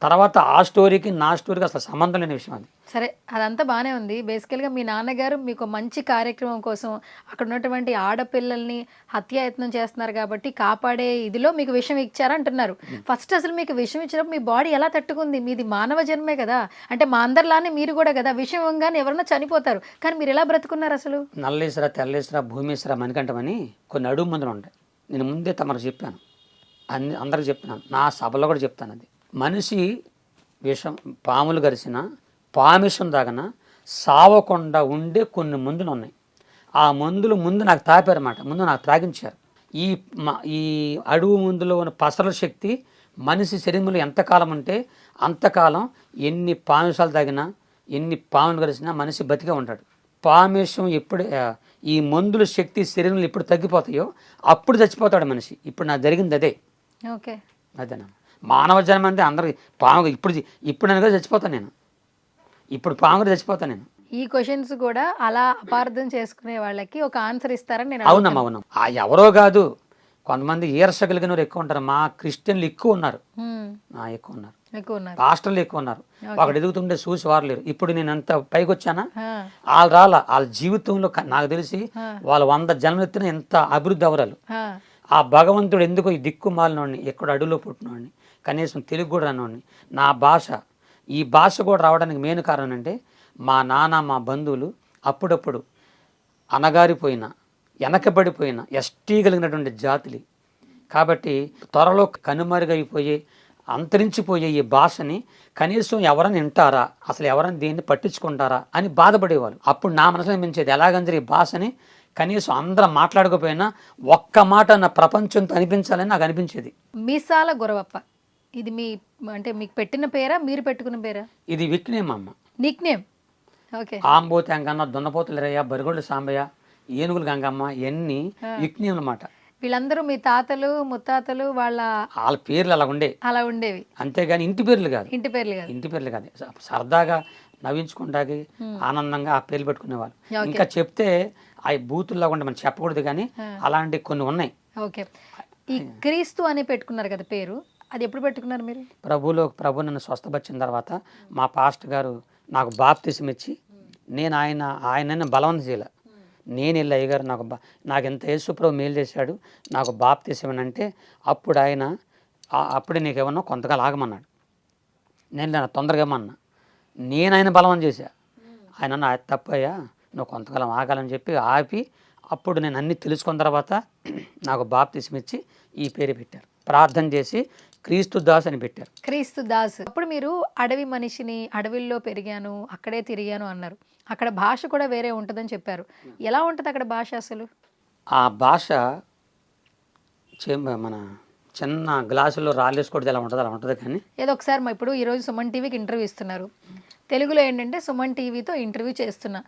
C: తర్వాత ఆ స్టోరీకి నా స్టోరీకి అసలు సంబంధం లేని విషయం అది.
B: సరే, అదంతా బాగానే ఉంది. బేసికల్గా మీ నాన్నగారు మీకు మంచి కార్యక్రమం కోసం అక్కడ ఉన్నటువంటి ఆడపిల్లల్ని హత్యాయత్నం చేస్తున్నారు కాబట్టి కాపాడే ఇదిలో మీకు విషయం ఇచ్చారంటున్నారు. ఫస్ట్ అసలు మీకు విషయం ఇచ్చినప్పుడు మీ బాడీ ఎలా తట్టుకుంది? మీది మానవ జన్మే కదా, అంటే మా అందరిలానే మీరు కూడా కదా, విషయం ఇవ్వగానే ఎవరన్నా చనిపోతారు, కానీ మీరు ఎలా బ్రతుకున్నారు అసలు?
C: నల్లేశ్వర, తెల్లేశ్వర, భూమేశ్వర, మణికంఠమని కొన్ని అడుగు మందులు ఉంటాయి. నేను ముందే తమరు చెప్పాను, అందరికి చెప్తున్నాను, నా సభలో కూడా చెప్తాను. అది మనిషి విషం, పాములు గరిసిన పామిషం దాగన సావకుండా ఉండే కొన్ని మందులు ఉన్నాయి. ఆ మందులు ముందు నాకు తాపారన్నమాట, ముందు నాకు త్రాగించారు. ఈ అడుగు మందులో ఉన్న పసల శక్తి మనిషి శరీరంలో ఎంతకాలం ఉంటే అంతకాలం ఎన్ని పామిషాలు తాగినా, ఎన్ని పాములు గరిసినా మనిషి బతికే ఉంటాడు. పామిషం ఎప్పుడు, ఈ మందుల శక్తి శరీరంలో ఎప్పుడు తగ్గిపోతాయో అప్పుడు చచ్చిపోతాడు మనిషి. ఇప్పుడు నాకు జరిగింది అదే.
B: ఓకే,
C: అదేనా మానవ జన్మ అంటే అందరికి పాము. ఇప్పుడు నేను చచ్చిపోతాను, నేను ఇప్పుడు పాముగా చచ్చిపోతాను నేను.
B: ఈ క్వశ్చన్స్ కూడా అలా అపార్థం చేసుకునే వాళ్ళకి ఒక ఆన్సర్ ఇస్తారని నేను.
C: అవునమ్మా, అవును. ఎవరో కాదు, కొంతమంది ఈర్ష కలిగిన వారు ఎక్కువ ఉంటారు. మా క్రిస్టియన్లు ఎక్కువ ఉన్నారు, ఎక్కువ ఉన్నారు, పాస్టర్లు ఎక్కువ ఉన్నారు. ఒకటి ఎదుగుతుంటే చూసి వారు లేరు. ఇప్పుడు నేను ఎంత పైకి వచ్చానా, వాళ్ళు వాళ్ళ జీవితంలో నాకు తెలిసి వాళ్ళు 100 జన్మలెత్తిన ఎంత అభివృద్ధి అవరాలు. ఆ భగవంతుడు ఎందుకో ఈ దిక్కుమాలినోడిని, ఎక్కడ అడుగులో పుట్టినోడిని, కనీసం తెలుగు కూడా రానోడిని, నా భాష, ఈ భాష కూడా రావడానికి మెయిన్ కారణం అంటే మా నాన్న, మా బంధువులు అప్పుడప్పుడు అనగారిపోయిన, వెనకబడిపోయిన ఎస్టీ కలిగినటువంటి జాతులు. కాబట్టి త్వరలో కనుమరుగైపోయి అంతరించిపోయే ఈ భాషని కనీసం ఎవరైనా వింటారా, అసలు ఎవరైనా దీన్ని పట్టించుకుంటారా అని బాధపడేవాళ్ళు. అప్పుడు నా మనసులో మించేది ఎలాగంటే ఈ భాషని కనీసం అందరం మాట్లాడకపోయినా ఒక్క మాట నా ప్రపంచంతో అనిపించాలని నాకు అనిపించేది.
B: మీసాల గొరవప్ప ఇది మీ అంటే మీకు పెట్టిన పేరా, మీరు పెట్టుకున్న పేరా?
C: ఇది విక్నేమ్ అమ్మ.
B: Nick name. ఓకే.
C: ఆంబోతి అంగన్న, దున్నపోతులు రయ్య, బరిగొడ్ల సాంబయ్య, ఏనుగులు గంగమ్మ, ఇవన్నీ విక్నేమ్ అన్నమాట.
B: వీళ్ళందరూ మీ తాతలు ముత్తాతలు వాళ్ళ
C: పేర్లు అలా
B: ఉండేవి,
C: అంతేగాని ఇంటి పేర్లు కాదు.
B: ఇంటి పేర్లు కాదు.
C: సరదాగా నవ్వించుకుంటాకి ఆనందంగా ఆ పేర్లు పెట్టుకునేవాళ్ళు. ఇంకా చెప్తే ఆ బూతుల్లో ఉంటే మనం చెప్పకూడదు, కానీ అలాంటి కొన్ని ఉన్నాయి.
B: ఓకే. ఈ క్రీస్తు అని పెట్టుకున్నారు కదా పేరు, అది ఎప్పుడు పెట్టుకున్నారు మీరు?
C: ప్రభు నన్ను స్వస్థపరిచిన తర్వాత మా పాస్టర్ గారు నాకు బాప్తిసం ఇచ్చి, నేను ఆయన బలవంత చేయాల. నేను వెళ్ళి అయ్యగారు నాకు ఎంత యేసుప్రభు మేలు చేశాడు, నాకు బాప్తిసం అంటే అప్పుడు ఆయన అప్పుడే నీకేమన్నా కొంతకాలం ఆగమన్నాడు. నేను తొందరగా ఏమన్నా నేను ఆయన బలవం చేశా. ఆయన తప్పయ్యా, నువ్వు కొంతకాలం ఆగాలని చెప్పి ఆపి అప్పుడు నేను అన్నీ తెలుసుకున్న తర్వాత నాకు బాప్తిసం ఇచ్చి ఈ పేరు పెట్టారు. ప్రార్థన చేసి క్రీస్తు దాస్ అని పెట్టారు.
B: క్రీస్తు దాస్. అప్పుడు మీరు అడవి మనిషిని, అడవిల్లో పెరిగాను, అక్కడే తిరిగాను అన్నారు. అక్కడ భాష కూడా వేరే ఉంటుందని చెప్పారు. ఎలా ఉంటుంది అక్కడ భాష అసలు?
C: ఆ భాష మన చిన్న గ్లాసులో రాళ్ళేసుకోవడం ఎలా ఉంటుంది అలా ఉంటుంది. కానీ
B: ఏదో ఒకసారి మా ఇప్పుడు ఈరోజు సుమన్ టీవీకి ఇంటర్వ్యూ ఇస్తున్నారు, తెలుగులో ఏంటంటే సుమన్ టీవీతో ఇంటర్వ్యూ చేస్తున్నా,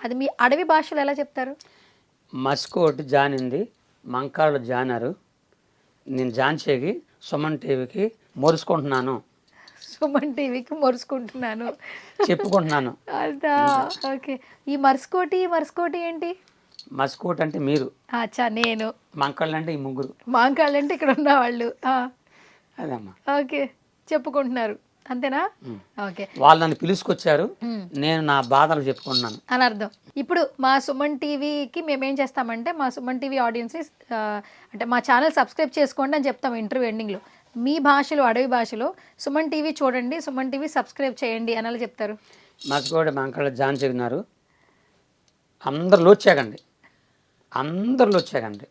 B: అది మీ అడవి భాషలో ఎలా చెప్తారు?
C: మస్కోట్ జానింది, మంకాళ్ళు జానారు, నేను జాన్చేగి సుమన్ టీవీకి మొరుసుకుంటున్నాను,
B: సుమన్ టీవీకి మొరుసుకుంటున్నాను
C: చెప్పుకుంటున్నాను.
B: అదా ఓకే. ఈ మర్స్కోటి ఏంటి?
C: మస్కోట్ అంటే మీరు,
B: అచ్చా నేను,
C: మంకాళ్ళు అంటే ఈ ముగ్గురు,
B: మాంకాళ్ళు అంటే ఇక్కడ ఉన్న వాళ్ళు.
C: అదమ్మా.
B: ఓకే, చెప్పుకుంటున్నారు అంతేనా? ఓకే.
C: వాళ్ళు నన్ను పిలుచుకొచ్చారు, నేను నా బాధలు చెప్పుకుంటున్నాను
B: అని అర్థం. ఇప్పుడు మా సుమన్ టీవీకి మేము ఏం చేస్తామంటే, మా సుమన్ టీవీ ఆడియన్స్ అంటే మా ఛానల్ సబ్స్క్రైబ్ చేసుకోండి అని చెప్తాం ఇంటర్వ్యూ ఎండింగ్లో. మీ భాషలో, అడవి భాషలో సుమన్ టీవీ చూడండి, సుమన్ టీవీ సబ్స్క్రైబ్ చేయండి అని అలా చెప్తారు.
C: మస్కోట్ మంకాళ్ళ జాన్ చెగినారు, అందరు లోచాగండి, అందరు లోచాగండి,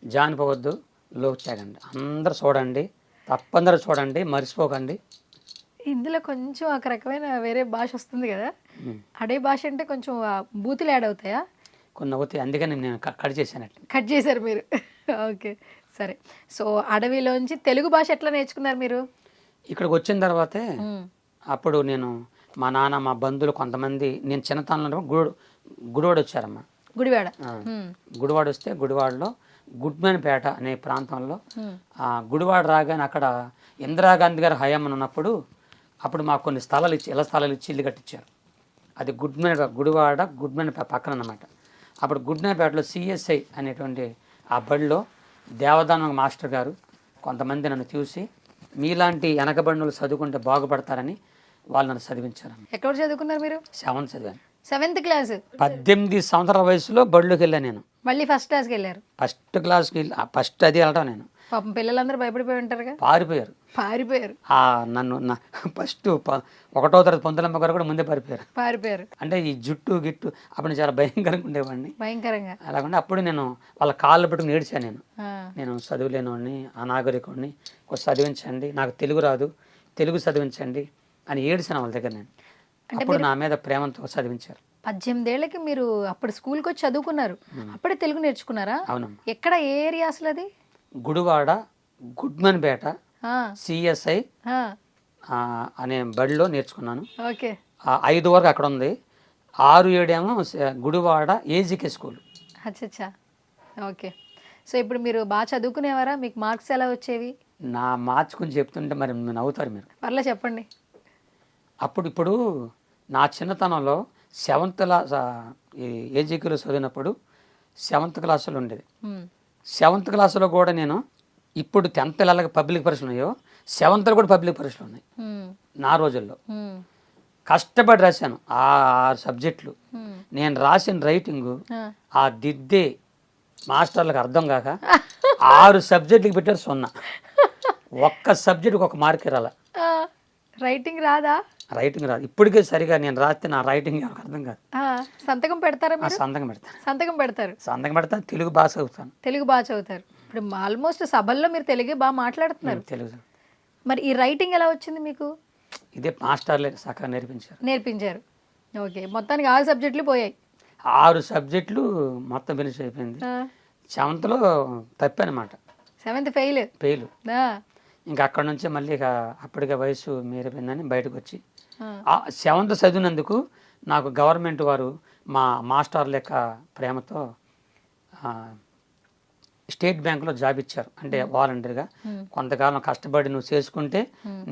C: జానిపోవద్దు, లోచాగండి, అందరు చూడండి, తప్పందరూ చూడండి, మర్చిపోకండి.
B: ఇందులో కొంచెం ఒక రకమైన వేరే భాష వస్తుంది కదా, అడవి భాష అంటే కొంచెం బూతులు యాడ్ అవుతాయా?
C: కొన్ని అవుతాయి, అందుకని నేను కట్ చేశానట్టు.
B: కట్ చేశారు మీరు. ఓకే సరే. సో అడవిలోంచి తెలుగు భాష ఎట్లా నేర్చుకున్నారు మీరు?
C: ఇక్కడికి వచ్చిన తర్వాతే అప్పుడు నేను మా నాన్న మా బంధువులు కొంతమంది, నేను చిన్నతనంలో గుడివాడ వచ్చారమ్మా. గుడివాడ వస్తే గుడివాడలో గుడ్మెన్పేట అనే ప్రాంతంలో గుడివాడ రాగానే అక్కడ ఇందిరాగాంధీ గారు హయాం ఉన్నప్పుడు అప్పుడు మాకు కొన్ని స్థలాలు ఇచ్చి ఇల్లు కట్టించారు. అది గుడివాడ పక్కన అన్నమాట. అప్పుడు గుడ్మెన్పేటలో సిఎస్ఐ అనేటువంటి ఆ బడిలో దేవదానం మాస్టర్ గారు కొంతమంది నన్ను చూసి, మీలాంటి వెనకబడినలు చదువుకుంటే బాగుపడతారని వాళ్ళు నన్ను చదివించారు.
B: ఎక్కడ చదువుకున్నారు మీరు?
C: 7th చదివాను.
B: 7th class.
C: 18 సంవత్సరాల వయసులో బడిలోకి వెళ్ళాను నేను.
B: మళ్ళీ ఫస్ట్ క్లాస్కి వెళ్ళారు? ఫస్ట్
C: క్లాస్కి ఫస్ట్ అది వెళ్ళటం నేను.
B: పాపం పిల్లలందరూ భయపడిపోయి ఉంటారుగా.
C: పారిపోయారు. నన్ను ఫస్ట్ 1వ తరగతి పొందలమ్మ గారు కూడా ముందే పారిపోయారు. అంటే ఈ జుట్టు గిట్టు అప్పుడు చాలా భయంకరంగా ఉండేవాడిని.
B: భయంకరంగా
C: అలాగంటే అప్పుడు నేను వాళ్ళ కాళ్ళు పెట్టుకుని ఏడ్చాను. నేను చదువులేనివాడిని, అనాగరికుడిని, చదివించండి, నాకు తెలుగు రాదు, తెలుగు చదివించండి అని ఏడ్చాను వాళ్ళ దగ్గర. నేను అప్పుడు నా మీద ప్రేమతో చదివించారు.
B: 18 ఏళ్ళకి మీరు అప్పుడు స్కూల్కి వచ్చి చదువుకున్నారు, అప్పుడే తెలుగు నేర్చుకున్నారా?
C: అవును.
B: ఎక్కడ, ఏ ఏరియా అసలు అది?
C: గుడివాడ గుడ్మెన్పేట సిఎస్ఐ అనే బడిలో నేర్చుకున్నాను. 5 వరకు అక్కడ ఉంది, 6, 7 ఏమో గుడివాడ ఏజికే స్కూల్.
B: అచ్చా ఓకే. సో ఇప్పుడు మీరు బాగా చదువుకునేవారా? మీకు మార్క్స్ ఎలా వచ్చేవి?
C: నా మార్క్స్ గురించి చెప్తుంటే మరి నవ్వుతారు మీరు.
B: పర్లే చెప్పండి.
C: ఇప్పుడు నా చిన్నతనంలో 7th క్లాస్ ఏజికేలో చదివినప్పుడు 7th క్లాసులో ఉండేది. 7th క్లాసులో కూడా నేను ఇప్పుడు 10th పిల్లలకి పబ్లిక్ పరీక్షలు ఉన్నాయో 7th కూడా పబ్లిక్ పరీక్షలు ఉన్నాయి. నా రోజుల్లో కష్టపడి రాశాను ఆ 6 సబ్జెక్టులు. నేను రాసిన రైటింగ్ ఆ దిద్దే మాస్టర్లకు అర్థం కాక 6 సబ్జెక్టులకు పెట్టారు 0. ఒక్క సబ్జెక్టుకి 1 మార్క్ రాల.
B: రైటింగ్ రాదా?
C: రైటింగ్ రాదు ఇప్పటికే. సరిగా నేను రాస్తే నా రైటింగ్ ఎవరికి అర్థం కాదు.
B: సంతకం పెడతారా? సంతకం పెడతాను.
C: తెలుగు బాగా
B: చదువుతారు. ఇప్పుడు ఆల్మోస్ట్ సభల్లో మీరు తెలుగు బాగా మాట్లాడుతున్నారు.
C: తెలుగు.
B: మరి ఈ రైటింగ్ ఎలా వచ్చింది మీకు?
C: ఇదే మాస్టర్లే సక్కగా నేర్పించారు.
B: ఓకే, మొత్తానికి 6 సబ్జెక్టులు పోయాయి.
C: 6 సబ్జెక్టులు మొత్తం ఫినిష్ అయిపోయింది. 7th తప్పనమాట,
B: 7th fail.
C: ఇంకా అక్కడ నుంచి మళ్ళీ ఇక అప్పటికే వయసు మీరిపోయిందని బయటకు వచ్చి 7th చదివినందుకు నాకు గవర్నమెంట్ వారు మా మాస్టర్ లెక్క ప్రేమతో స్టేట్ బ్యాంకులో జాబ్ ఇచ్చారు. అంటే వాలంటీర్గా కొంతకాలం కష్టపడి నువ్వు చేసుకుంటే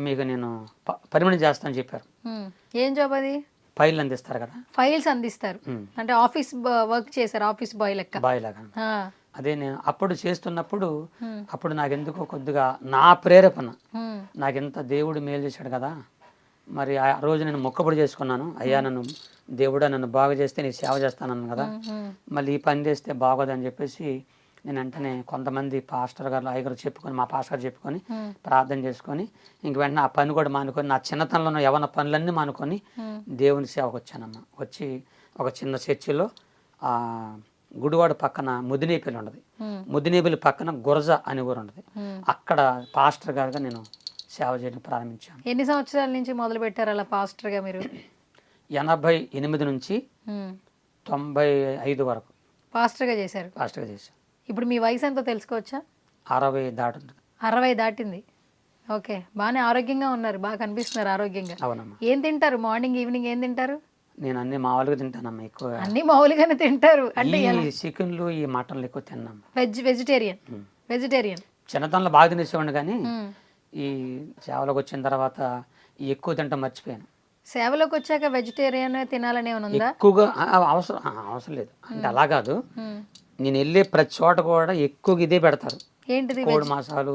C: మీకు నేను పర్మనెంట్ చేస్తానని చెప్పారు.
B: ఏం జాబ్ అది?
C: ఫైల్ అందిస్తారు కదా.
B: ఫైల్స్ అందిస్తారు అంటే ఆఫీస్ వర్క్ చేశారు, ఆఫీస్ బాయ్ లెక్క.
C: బాయ్ లాగా. అదే నేను అప్పుడు చేస్తున్నప్పుడు అప్పుడు నాకెందుకో కొద్దిగా నా ప్రేరేపణ, నాకెంత దేవుడు మేలు చేశాడు కదా. మరి ఆ రోజు నేను మొక్కబడి చేసుకున్నాను, అయ్యా నన్ను దేవుడా నన్ను బాగా చేస్తే నీ సేవ చేస్తానన్నాను కదా, మళ్ళీ ఈ పని చేస్తే బాగోదని చెప్పేసి నేను వెంటనే కొంతమంది పాస్టర్ గారు అయ్యగారు చెప్పుకొని, మా పాస్టర్ గారు చెప్పుకొని ప్రార్థన చేసుకొని ఇంక వెంటనే ఆ పని కూడా మానుకొని, నా చిన్నతనంలో యవ్వన పనులన్నీ మానుకొని దేవుని సేవకు వచ్చానమ్మా. వచ్చి ఒక చిన్న చర్చిలో గుడివాడ పక్కన ముదినేపల్లి ఉండదు, ముదినేపల్లి పక్కన గురజ అని ఊరు ఉండదు, అక్కడ పాస్టర్ గారుగా నేను సేవ చేయడం ప్రారంభించాను.
B: ఎన్ని సంవత్సరాల నుంచి మొదలు పెట్టారు అలా పాస్టర్గా మీరు?
C: 88 నుంచి 95 వరకు
B: పాస్టర్గా చేశారు.
C: పాస్టర్గా చేశాను.
B: ఇప్పుడు మీ వయసు ఎంతో తెలుసుకోవచ్చా?
C: 60 దాటుంది.
B: 60 దాటింది. ఓకే, బాగానే ఆరోగ్యంగా ఉన్నారు, బాగా కనిపిస్తున్నారు ఆరోగ్యంగా.
C: అవునమ్మా.
B: ఏం తింటారు మార్నింగ్ ఈవినింగ్ ఏం తింటారు?
C: నేను అన్ని మామూలుగా తింటానమ్మా, ఎక్కువ
B: అన్ని మామూలుగానే తింటారు అంటే
C: ఈ చికెన్లు ఈ మటన్లు ఎక్కువ తిన్నాము.
B: వెజిటేరియన్
C: చిన్నతనంలో బాగా తినేసేవాడిని, కానీ ఈ సేవలోకి వచ్చిన తర్వాత ఎక్కువ తింటాం మర్చిపోయాను.
B: సేవలోకి వచ్చాక వెజిటేరియన్ తినాలనే ఉందా?
C: ఎక్కువగా అవసరం లేదు అంటే అలా కాదు, నేను వెళ్ళే ప్రతి చోట కూడా ఎక్కువగా ఇదే పెడతారు.
B: ఏంటిది?
C: కోడి మాసాలు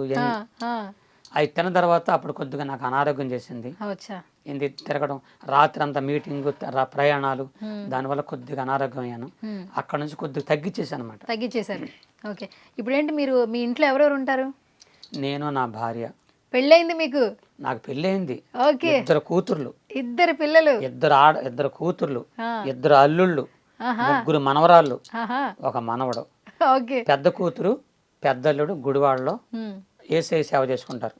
C: అవి తిన్న తర్వాత అప్పుడు కొద్దిగా నాకు అనారోగ్యం చేసింది. ఏంటి తిరగడం, రాత్రి అంతా మీటింగ్, ప్రయాణాలు, దానివల్ల కొద్దిగా అనారోగ్యం అయ్యాను. అక్కడ నుంచి కొద్దిగా తగ్గించేసాను అనమాట.
B: తగ్గించేశారు. ఓకే, ఇప్పుడు ఏంటి మీరు మీ ఇంట్లో ఎవరెవరు ఉంటారు?
C: నేను, నా భార్య.
B: పెళ్ళయింది మీకు?
C: నాకు పెళ్ళయింది.
B: ఓకే,
C: 2 కూతుర్లు,
B: 2 పిల్లలు,
C: 2 కూతుర్లు, 2 అల్లుళ్ళు, 3 మనవరాళ్ళు, 1 మనవడు.
B: ఓకే,
C: పెద్ద కూతురు పెద్ద అల్లుడు గుడివాడలో ఏసఐ సేవ చేసుకుంటారు,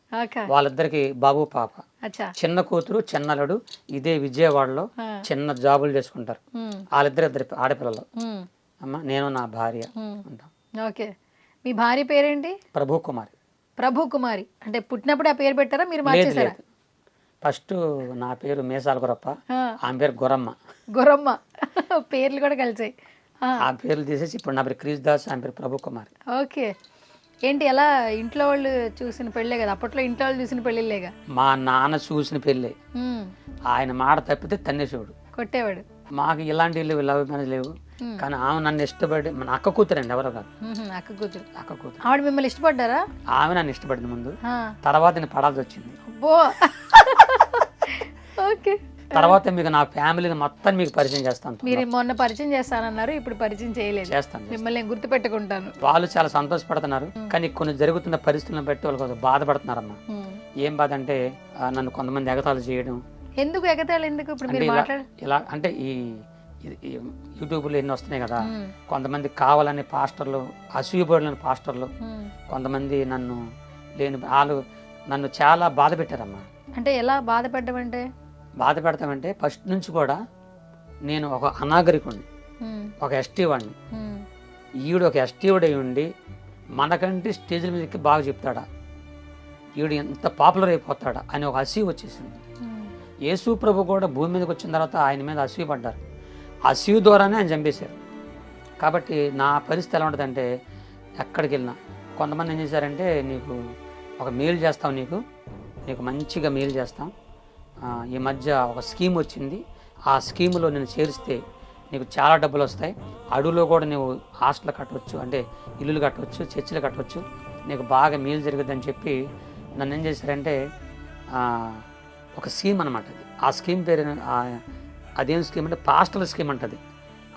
C: వాళ్ళిద్దరికి బాబు పాప. చిన్న కూతురు చిన్నలుడు ఇదే విజయవాడలో చిన్న జాబులు చేసుకుంటారు, వాళ్ళిద్దరు ఆడపిల్లలు. అమ్మ, నేను, నా భార్య ఉంటాం.
B: ఓకే, మీ భార్య పేరేంటి?
C: ప్రభు కుమారి.
B: ప్రభు కుమారి అంటే పుట్టినప్పుడు ఆ పేరు పెట్టారా, మీరు మార్చేసారా?
C: ఫస్ట్ నా పేరు మేసాల గురప్ప, ఆమె పేరు గురమ్మ.
B: గురమ్మ పేర్లు కూడా కలిసాయి.
C: ఆ పేర్లు తీసేసి ఇప్పుడు నా పేరు క్రీస్ దాస్, ఆమె పేరు ప్రభు కుమారి.
B: ఓకే, ఏంటి ఎలా ఇంట్లో వాళ్ళు చూసిన పెళ్ళే కదా, అప్పట్లో ఇంట్లో వాళ్ళు చూసిన పెళ్ళిళ్ళేగా.
C: మా నాన్న చూసిన పెళ్ళే, ఆయన మాట తప్పితే తన్నేసేవాడు,
B: కొట్టేవాడు.
C: మాకు ఇలాంటి లవ్ మ్యారేజ్ లేవు, కానీ ఆమె నన్ను ఇష్టపడి, మన అక్క కూతురండి, ఎవరో కాదు, అక్క కూతురు.
B: ఆవిడ మిమ్మల్ని ఇష్టపడ్డారా?
C: ఆమె నన్ను ఇష్టపడింది ముందు, తర్వాత నేను పడాల్సి వచ్చింది.
B: ఓకే,
C: తర్వాత మీకు నా ఫ్యామిలీని మొత్తం మీకు పరిచయం చేస్తాను.
B: మీరు మొన్న పరిచయం చేస్తానన్నారు, ఇప్పుడు పరిచయం చేయలేదు.
C: చేస్తాను,
B: మిమ్మల్ని గుర్తు పెట్టుకుంటాను.
C: వాళ్ళు చాలా సంతోషపడుతున్నారు, కానీ కొన్ని జరుగుతున్న పరిస్థితులను బట్టి వాళ్ళు కొంచెం బాధపడుతున్నారమ్మా. ఏం బాధ అంటే నన్ను కొంతమంది ఎగతాళి చేయడం.
B: ఎందుకు ఎగతాళి? ఎందుకు? ఇప్పుడు మీరు
C: ఇలా అంటే ఈ యూట్యూబ్లో ఎన్ని వస్తున్నాయి కదా, కొంతమంది కావాలని పాస్టర్లు, అసూయపడిన పాస్టర్లు కొంతమంది నన్ను వాళ్ళు నన్ను చాలా బాధ పెట్టారమ్మా.
B: అంటే ఎలా బాధ పెట్టమంటే?
C: బాధ పెడతామంటే ఫస్ట్ నుంచి కూడా నేను ఒక అనాగరికుడిని, ఒక ఎస్టీ వాడిని, ఈవిడ ఒక ఎస్టీ వాడు అయి ఉండి మనకంటే స్టేజ్ల మీదకి బాగా చెప్తాడా, ఈవిడ ఎంత పాపులర్ అయిపోతాడా అని ఒక అసూయ వచ్చేసింది. యేసు ప్రభు కూడా భూమి మీదకి వచ్చిన తర్వాత ఆయన మీద అసూయ పడ్డారు, అసూయ ద్వారానే ఆయన చంపేశారు. కాబట్టి నా పరిస్థితి ఎలా ఉంటుందంటే, ఎక్కడికి వెళ్ళినా కొంతమంది ఏం చేశారంటే, నీకు ఒక మేలు చేస్తాం, నీకు మంచిగా మేలు చేస్తాం, ఈ మధ్య ఒక స్కీమ్ వచ్చింది, ఆ స్కీములో నేను చేరిస్తే నీకు చాలా డబ్బులు వస్తాయి, అడవులో కూడా నువ్వు హాస్టల్ కట్టవచ్చు, అంటే ఇల్లులు కట్టవచ్చు, చర్చిలు కట్టవచ్చు, నీకు బాగా మేలు జరుగుతుందని చెప్పి నన్ను ఏం చేశారంటే, ఒక స్కీమ్ అనమాట అది. ఆ స్కీమ్ పేరు అదేం స్కీమ్ అంటే పాస్టల్ స్కీమ్ అంటది.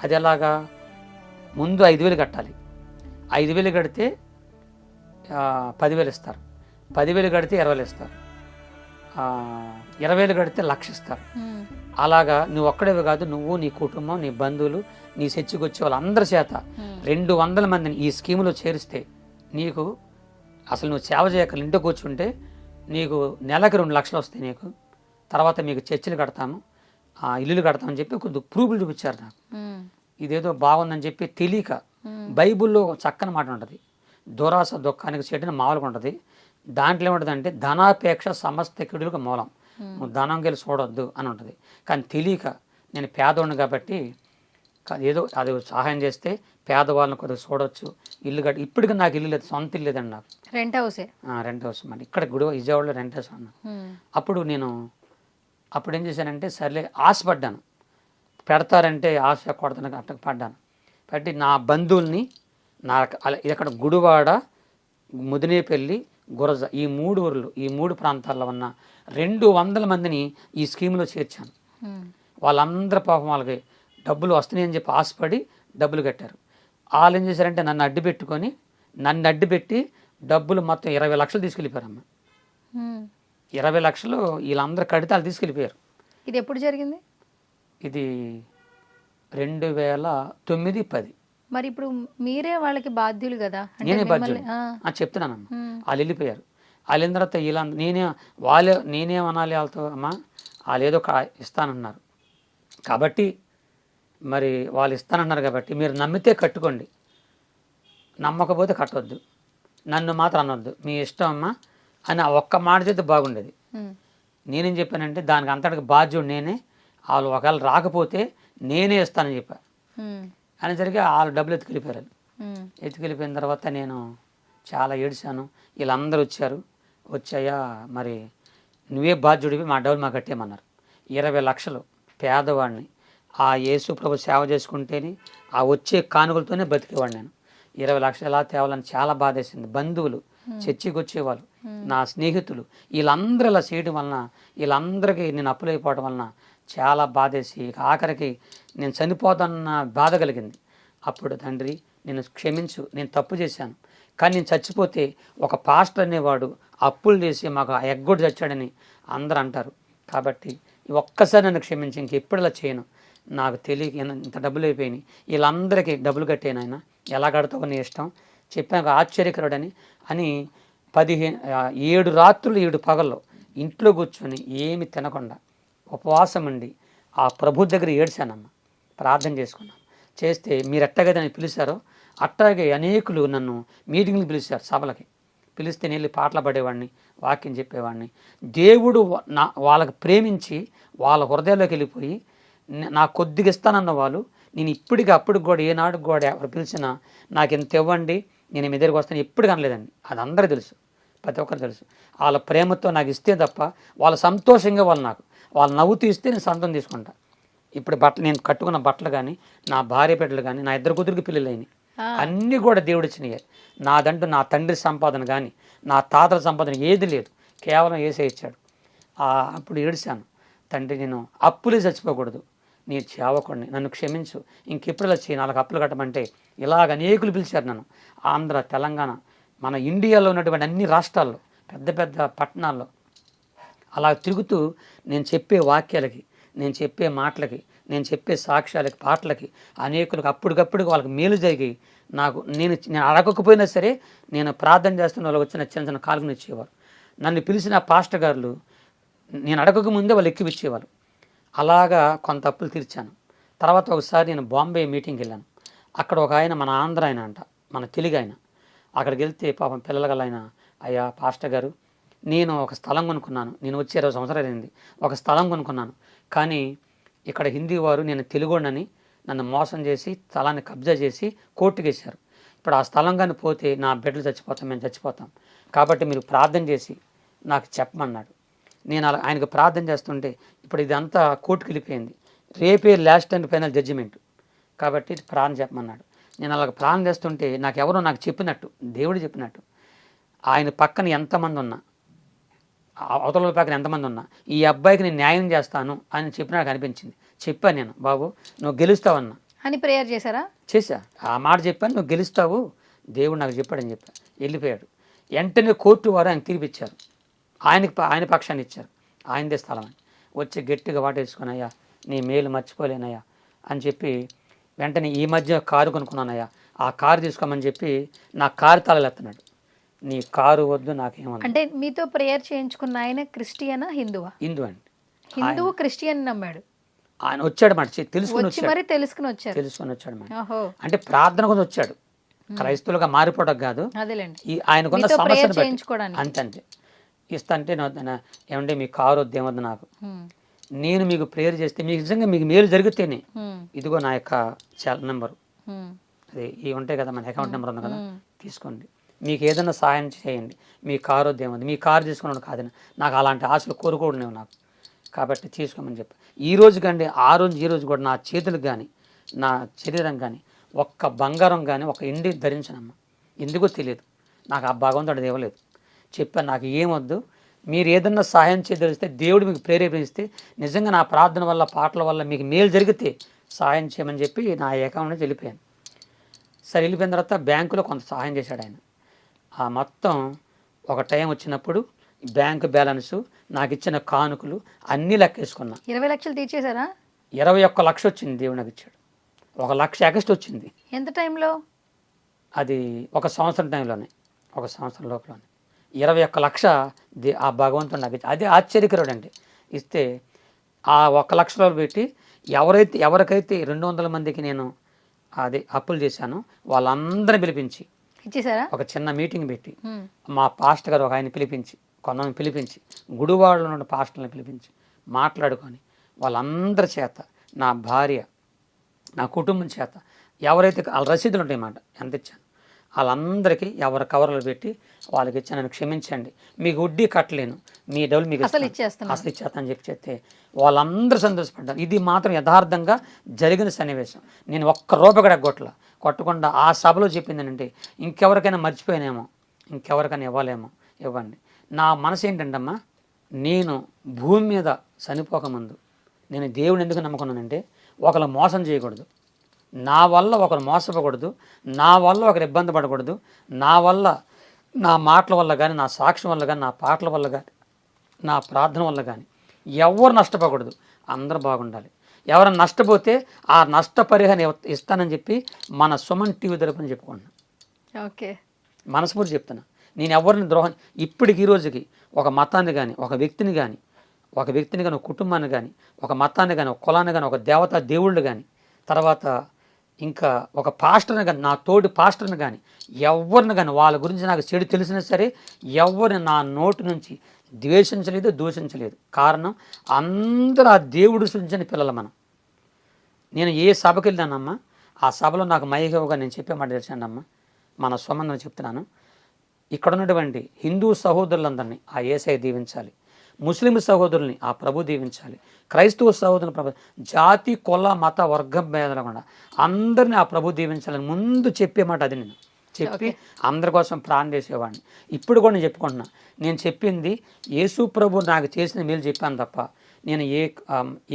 C: అది ఎలాగా, ముందు 5,000 కట్టాలి, 5,000 కడితే 10,000 ఇస్తారు, 10,000 కడితే 20,000 ఇస్తారు, 20,000 కడితే 1,00,000 ఇస్తారు. అలాగా నువ్వు ఒక్కడేవి కాదు, నువ్వు, నీ కుటుంబం, నీ బంధువులు, నీ చర్చికి వచ్చే వాళ్ళందరి చేత 200 మందిని ఈ స్కీములో చేరిస్తే నీకు అసలు నువ్వు సేవ చేయక ఇంట్లో కూర్చుంటే నీకు నెలకి 2 లక్షలు వస్తాయి నీకు, తర్వాత మీకు చర్చిలు కడతాము, ఇల్లులు కడతామని చెప్పి కొద్దిగా ప్రూఫ్లు చూపించారు నాకు. ఇదేదో బాగుందని చెప్పి తెలియక, బైబిల్లో చక్కని మాట ఉంటుంది, దురాశ దుఃఖానికి చెట్టుని మామూలుగా ఉంటుంది. దాంట్లో ఏముంటుందంటే ధనాపేక్ష సమస్త కీడులకు మూలం, నువ్వు ధనం గెలి చూడొద్దు అని ఉంటుంది. కానీ తెలియక నేను పేదోడిని కాబట్టి ఏదో అది సహాయం చేస్తే పేదవాళ్ళని కొద్దిగా చూడొచ్చు, ఇల్లు కట్టి. ఇప్పటికీ నాకు ఇల్లు లేదు, సొంత ఇల్లు లేదండి నాకు,
B: రెంట్ హౌసే.
C: రెంట్ హౌస్ మరి ఇక్కడ విజయవాడలో రెంట్ హౌస్ అన్నా. అప్పుడు ఏం చేశానంటే సర్లే ఆశపడ్డాను, పెడతారంటే ఆశ కొడతాను అట్ట పడ్డాను. పెట్టి నా బంధువుల్ని ఇక్కడ గుడివాడ, ముదినేపల్లి, గురజ ఈ 3 ఊర్లు, ఈ 3 ప్రాంతాల్లో ఉన్న 200 మందిని ఈ స్కీమ్లో చేర్చాను. వాళ్ళందరూ పాపం వాళ్ళకి డబ్బులు వస్తున్నాయని చెప్పి ఆశపడి డబ్బులు కట్టారు. వాళ్ళు ఏం చేశారంటే నన్ను అడ్డుపెట్టి డబ్బులు మొత్తం 20 లక్షలు తీసుకెళ్ళిపోయారమ్మ. 20 లక్షలు వీళ్ళందరూ కడితే వాళ్ళు తీసుకెళ్ళిపోయారు.
B: ఇది ఎప్పుడు జరిగింది?
C: ఇది 2009-10.
B: మరి ఇప్పుడు మీరే వాళ్ళకి బాధ్యులు కదా?
C: నేనే బాధ్యులు చెప్తున్నానమ్మా. వాళ్ళు వెళ్ళిపోయారు. వాళ్ళు వెళ్ళిన తర్వాత నేనేమనాలి వాళ్ళతో, అమ్మా వాళ్ళు ఏదో ఇస్తానన్నారు కాబట్టి, మరి వాళ్ళు ఇస్తానన్నారు కాబట్టి మీరు నమ్మితే కట్టుకోండి, నమ్మకపోతే కట్టొద్దు, నన్ను మాత్రం అనొద్దు, మీ ఇష్టం అమ్మా అని ఒక్క మాట చేస్తే బాగుండేది. నేనేం చెప్పానంటే దానికి అంతటికి బాధ్యుడు నేనే, వాళ్ళు ఒకవేళ రాకపోతే నేనే ఇస్తానని చెప్పా. అనేసరికి వాళ్ళు డబ్బులు ఎత్తుకెళ్ళిపోయారు. ఎత్తుకెళ్ళిపోయిన తర్వాత నేను చాలా ఏడ్చాను. వీళ్ళందరూ వచ్చాయా మరి నువ్వే బాధ్యుడివి, మా డబ్బులు మాకు కట్టేయమన్నారు. 20 లక్షలు పేదవాడిని ఆ యేసు ప్రభు సేవ చేసుకుంటేనే ఆ వచ్చే కానుకలతోనే బతికేవాడు నేను. 20 లక్షలు ఎలా తేవాలని చాలా బాధేసింది. బంధువులు, చర్చికి వచ్చేవాళ్ళు, నా స్నేహితులు, వీళ్ళందరూ ఇలా చేయడం వలన, వీళ్ళందరికీ నేను అప్పులైపోవడం వలన చాలా బాధేసి ఆఖరికి నేను చనిపోతానన్న బాధ కలిగింది. అప్పుడు తండ్రి నేను క్షమించు, నేను తప్పు చేశాను, కానీ నేను చచ్చిపోతే ఒక పాస్టర్ అనేవాడు అప్పులు చేసి మాకు ఎగ్గొట్టి చచ్చాడని అందరూ అంటారు. కాబట్టి ఒక్కసారి నన్ను క్షమించి ఇంకెప్పుడు ఇలా చేయను, నాకు తెలియక ఇంత డబ్బులు అయిపోయినాయి, వీళ్ళందరికీ డబ్బులు కట్టేను, ఆయన ఎలా కడతావు నీ ఇష్టం చెప్పాక ఆశ్చర్యకరుడని 7 రాత్రులు 7 పగల్లో ఇంట్లో కూర్చొని ఏమి తినకుండా ఉపవాసం ఉండి ఆ ప్రభు దగ్గర ఏడ్చానమ్మ, ప్రార్థన చేసుకున్నాను. చేస్తే మీరు ఎట్టగైతే నన్ను పిలిచారో అట్టాగే అనేకులు నన్ను మీటింగ్లు పిలిచారు, సభలకి పిలిస్తే నేను పాటలు పడేవాడిని, వాక్యం చెప్పేవాడిని. దేవుడు వాళ్ళకి ప్రేమించి వాళ్ళ హృదయాల్లోకి వెళ్ళిపోయి నాకు కొద్దిగా ఇస్తానన్న వాళ్ళు నేను అప్పటికి కూడా ఏనాడు కూడా ఎవరు పిలిచినా నాకు ఇంత ఇవ్వండి నేను మీ దగ్గరికి వస్తాను ఎప్పుడు కనలేదండి. అది అందరూ తెలుసు, ప్రతి ఒక్కరు తెలుసు. వాళ్ళ ప్రేమతో నాకు ఇస్తే తప్ప వాళ్ళ సంతోషంగా వాళ్ళు నవ్వుతూ ఇస్తే నేను సంతం తీసుకుంటా. ఇప్పుడు నేను కట్టుకున్న బట్టలు కానీ, నా భార్య బిడ్డలు కానీ, నా 2 కూతురికి పిల్లలైనవి అన్నీ కూడా దేవుడు ఇచ్చినాయి. నాదంటూ నా తండ్రి సంపాదన కానీ నా తాతల సంపాదన ఏది లేదు, కేవలం యేసే ఇచ్చాడు. అప్పుడు ఏడిశాను, తండ్రి నేను అప్పులే చచ్చిపోకూడదు, నీ చేవకుండా నన్ను క్షమించు, ఇంకెప్పుడు ఇలా చేయను, వాళ్ళకి అప్పులు కట్టమంటే ఇలాగ అనేకులు పిలిచారు నన్ను. ఆంధ్ర, తెలంగాణ, మన ఇండియాలో ఉన్నటువంటి అన్ని రాష్ట్రాల్లో, పెద్ద పెద్ద పట్టణాల్లో అలా తిరుగుతూ నేను చెప్పే వాక్యాలకి, నేను చెప్పే మాటలకి, నేను చెప్పే సాక్ష్యాలకి, పాటలకి అనేకులకు అప్పటికప్పుడు వాళ్ళకి మేలు జరిగి నేను అడగకపోయినా సరే నేను ప్రార్థన చేస్తున్న వాళ్ళకి వచ్చిన చిన్న చిన్న కాలుగుని ఇచ్చేవారు. నన్ను పిలిచిన పాస్టర్ గారులు నేను అడగకముందే వాళ్ళు ఎక్కివిచ్చేవారు. అలాగా కొంత అప్పులు తీర్చాను. తర్వాత ఒకసారి నేను బాంబే మీటింగ్కి వెళ్ళాను. అక్కడ ఒక ఆయన, మన ఆంధ్ర ఆయన అంట, మన తెలుగు ఆయన. అక్కడికి వెళ్తే పాపం పిల్లల ఆయన, అయ్యా పాస్టర్ గారు నేను ఒక స్థలం కొనుక్కున్నాను, నేను వచ్చి 20 సంవత్సరాలు అయింది, ఒక స్థలం కొనుక్కున్నాను, కానీ ఇక్కడ హిందీ వారు నేను తెలుగోడని నన్ను మోసం చేసి స్థలాన్ని కబ్జా చేసి కోర్టుకు వేశారు. ఇప్పుడు ఆ స్థలం కానీ పోతే నా బిడ్డలు చచ్చిపోతాం, మేము చచ్చిపోతాం, కాబట్టి మీరు ప్రార్థన చేసి నాకు చెప్పమన్నాడు. నేను ఆయనకు ప్రార్థన చేస్తుంటే ఇప్పుడు ఇదంతా కోర్టుకు వెళ్ళిపోయింది, రేపే లాస్ట్ అండ్ ఫైనల్ జడ్జిమెంట్, కాబట్టి ప్రార్థన చెప్పమన్నాడు. నేను అలాగ ప్రార్థన చేస్తుంటే నాకు చెప్పినట్టు, దేవుడు చెప్పినట్టు, ఆయన పక్కన ఎంతమంది ఉన్నా, అవతల పక్కన ఎంతమంది ఉన్నా ఈ అబ్బాయికి నేను న్యాయం చేస్తాను అని చెప్పి నాకు అనిపించింది. చెప్పాను నేను, బాబు నువ్వు గెలుస్తావన్నా
B: అని ప్రేయర్ చేశా.
C: ఆ మాట చెప్పాను, నువ్వు గెలుస్తావు, దేవుడు నాకు చెప్పాడని చెప్పా. వెళ్ళిపోయాడు. వెంటనే కోర్టు వారు ఆయన తీర్పిచ్చారు, ఆయన పక్షాన్ని ఇచ్చారు, ఆయనదే స్థలం అని. వచ్చి గట్టిగా వాటేసుకుని, అయ్యా నీ మేలు మర్చిపోలేనయ్యా అని చెప్పి వెంటనే ఈ మధ్య కారు కొనుక్కున్నానయ్యా, ఆ కారు తీసుకోమని చెప్పి నా కారు తాళాలు ఎత్తున్నాడు. నీ కారు వద్దు, నాకేమన్నా.
B: అంటే మీతో ప్రేయర్ చేయించుకున్న ఆయన క్రిస్టియనా, హిందువా?
C: హిందూ అండి.
B: హిందువు క్రిస్టియన్ నమ్మాడు.
C: ఆయన వచ్చాడు మాట, తెలుసుకుని
B: వచ్చి మరి తెలుసుకుని వచ్చారు.
C: తెలుసుకుని వచ్చాడు మాట.
B: ఓహో,
C: అంటే ప్రార్థన కోసం వచ్చాడు, క్రైస్తవులుగా మారిపోవడం కాదు,
B: అదేలేండి,
C: ఈ ఆయనకున్న
B: మీతో
C: సమస్యను
B: prayer
C: బట్టి
B: చేయించుకోవడానికి.
C: అంతే అంతే. ఇస్తా అంటే ఏమంటే మీ కారు వద్దు ఏమొద్దు నాకు, నేను మీకు ప్రేయర్ చేస్తే మీకు నిజంగా మీకు మేలు జరిగితేనే ఇదిగో నా యొక్క నెంబరు, అది ఇవి ఉంటాయి కదా, మన అకౌంట్ నెంబర్ ఉంది కదా, తీసుకోండి, మీకు ఏదైనా సాయం చేయండి, మీ కారు వద్దు ఏముంది, మీ కారు తీసుకున్నాను కాదని, నాకు అలాంటి ఆశలు కోరుకోవడం నాకు, కాబట్టి తీసుకోమని చెప్పి ఈ రోజు కండి ఆ రోజు ఈ రోజు కూడా నా చేతులకు కానీ నా శరీరం కానీ ఒక్క బంగారం కానీ ఒక ఇండి ధరించనమ్మా. ఎందుకో తెలియదు, నాకు ఆ భగవంతుడు ఇవ్వలేదు. చెప్పాను నాకు ఏమొద్దు, మీరు ఏదన్నా సహాయం చేయదలిస్తే దేవుడు మీకు ప్రేరేపిస్తే నిజంగా నా ప్రార్థన వల్ల పాటల వల్ల మీకు మేలు జరిగితే సహాయం చేయమని చెప్పి నా అకౌంట్ నుంచి వెళ్ళిపోయాను. సరే వెళ్ళిపోయిన తర్వాత బ్యాంకులో కొంత సహాయం చేశాడు ఆయన. ఆ మొత్తం ఒక టైం వచ్చినప్పుడు బ్యాంకు బ్యాలెన్సు నాకు ఇచ్చిన కానుకలు అన్నీ లెక్కేసుకున్నా.
B: 20 లక్షలు తీర్చేశారా?
C: 21 లక్షలు వచ్చింది, దేవుడు నాకు ఇచ్చాడు. 1 లక్ష ఎక్స్ట్రా వచ్చింది.
B: ఎంత టైంలో?
C: అది ఒక సంవత్సరం టైంలోనే, ఒక సంవత్సరం లోపలనే 21 లక్ష ఆ భగవంతుడు నాకు ఇచ్చి, అదే ఆశ్చర్యకరుడు అండి. ఇస్తే ఆ 1 లక్ష రూపాయలు పెట్టి ఎవరికైతే 200 మందికి నేను అదే అప్పులు చేశానో వాళ్ళందరిని పిలిపించి
B: ఇచ్చేసారా?
C: ఒక చిన్న మీటింగ్ పెట్టి మా పాస్టర్ గారు ఒక ఆయన పిలిపించి, కొంతమంది పిలిపించి, గుడివాడలో ఉన్న పాస్టర్ని పిలిపించి మాట్లాడుకొని వాళ్ళందరి చేత, నా భార్య నా కుటుంబం చేత ఎవరైతే వాళ్ళ రసీదులు ఉంటాయన్నమాట ఎంత ఇచ్చాను వాళ్ళందరికీ ఎవరి కవర్లు పెట్టి వాళ్ళకి ఇచ్చాను, నన్ను క్షమించండి, మీకు వడ్డీ కట్టలేను, మీ డబ్బులు మీకు అసలు ఇచ్చేస్తాను చెప్పి చెప్తే వాళ్ళందరూ సంతోషపడ్డారు. ఇది మాత్రం యథార్థంగా జరిగిన సన్నివేశం. నేను ఒక్క రూపాయి కూడా కొట్టకుండా ఆ సభలో చెప్పింది అంటే ఇంకెవరికైనా మర్చిపోయినేమో, ఇంకెవరికైనా ఇవ్వలేమో ఇవ్వండి. నా మనసు ఏంటంటమ్మా, నేను భూమి మీద చనిపోకముందు నేను దేవుని ఎందుకు నమ్ముకున్నానంటే ఒకరు మోసం చేయకూడదు, నా వల్ల ఒకరు మోసపోకూడదు, నా వల్ల ఒకరు ఇబ్బంది పడకూడదు, నా వల్ల నా మాటల వల్ల కానీ నా సాక్ష్యం వల్ల కానీ నా పాటల వల్ల కానీ నా ప్రార్థన వల్ల కానీ ఎవరు నష్టపోకూడదు, అందరూ బాగుండాలి. ఎవరైనా నష్టపోతే ఆ నష్టపరిహారం ఇస్తానని చెప్పి మన సుమన్ టీవీ తరపున చెప్పుకుంటున్నాను.
B: ఓకే,
C: మనస్ఫూర్తి చెప్తున్నా. నేను ఎవరిని ద్రోహం ఇప్పటికి ఈ రోజుకి ఒక మతాన్ని కానీ ఒక వ్యక్తిని కానీ ఒక కుటుంబాన్ని కానీ ఒక మతాన్ని కానీ ఒక కులాన్ని కానీ ఒక దేవతా దేవుళ్ళు కానీ తర్వాత ఇంకా ఒక పాస్టర్ని కానీ నా తోటి పాస్టర్ని కానీ ఎవరిని కానీ వాళ్ళ గురించి నాకు చెడు తెలిసినా సరే ఎవరిని నా నోటి నుంచి ద్వేషించలేదు, దూషించలేదు. కారణం అందరూ ఆ దేవుడు సృష్టించిన పిల్లలు మనం. నేను ఏ సభకి వెళ్ళానమ్మా ఆ సభలో నాకు మైహోగా నేను చెప్పే మాట తెలిసానమ్మా, మన స్వమందని చెప్తున్నాను, ఇక్కడ ఉన్నటువంటి హిందూ సహోదరులందరినీ ఆ యేసయ్య దీవించాలి, ముస్లిం సహోదరుల్ని ఆ ప్రభు దీవించాలి, క్రైస్తవ సహోదరుని ప్రభు, జాతి కుల మత వర్గం భేదకుండా అందరినీ ఆ ప్రభు దీవించాలని ముందు చెప్పే మాట అది. నేను చెప్పి అందరి కోసం ప్రాణం చేసేవాడిని. ఇప్పుడు కూడా నేను చెప్పుకుంటున్నా, నేను చెప్పింది యేసు ప్రభు నాకు చేసిన మేలు చెప్పాను తప్ప నేను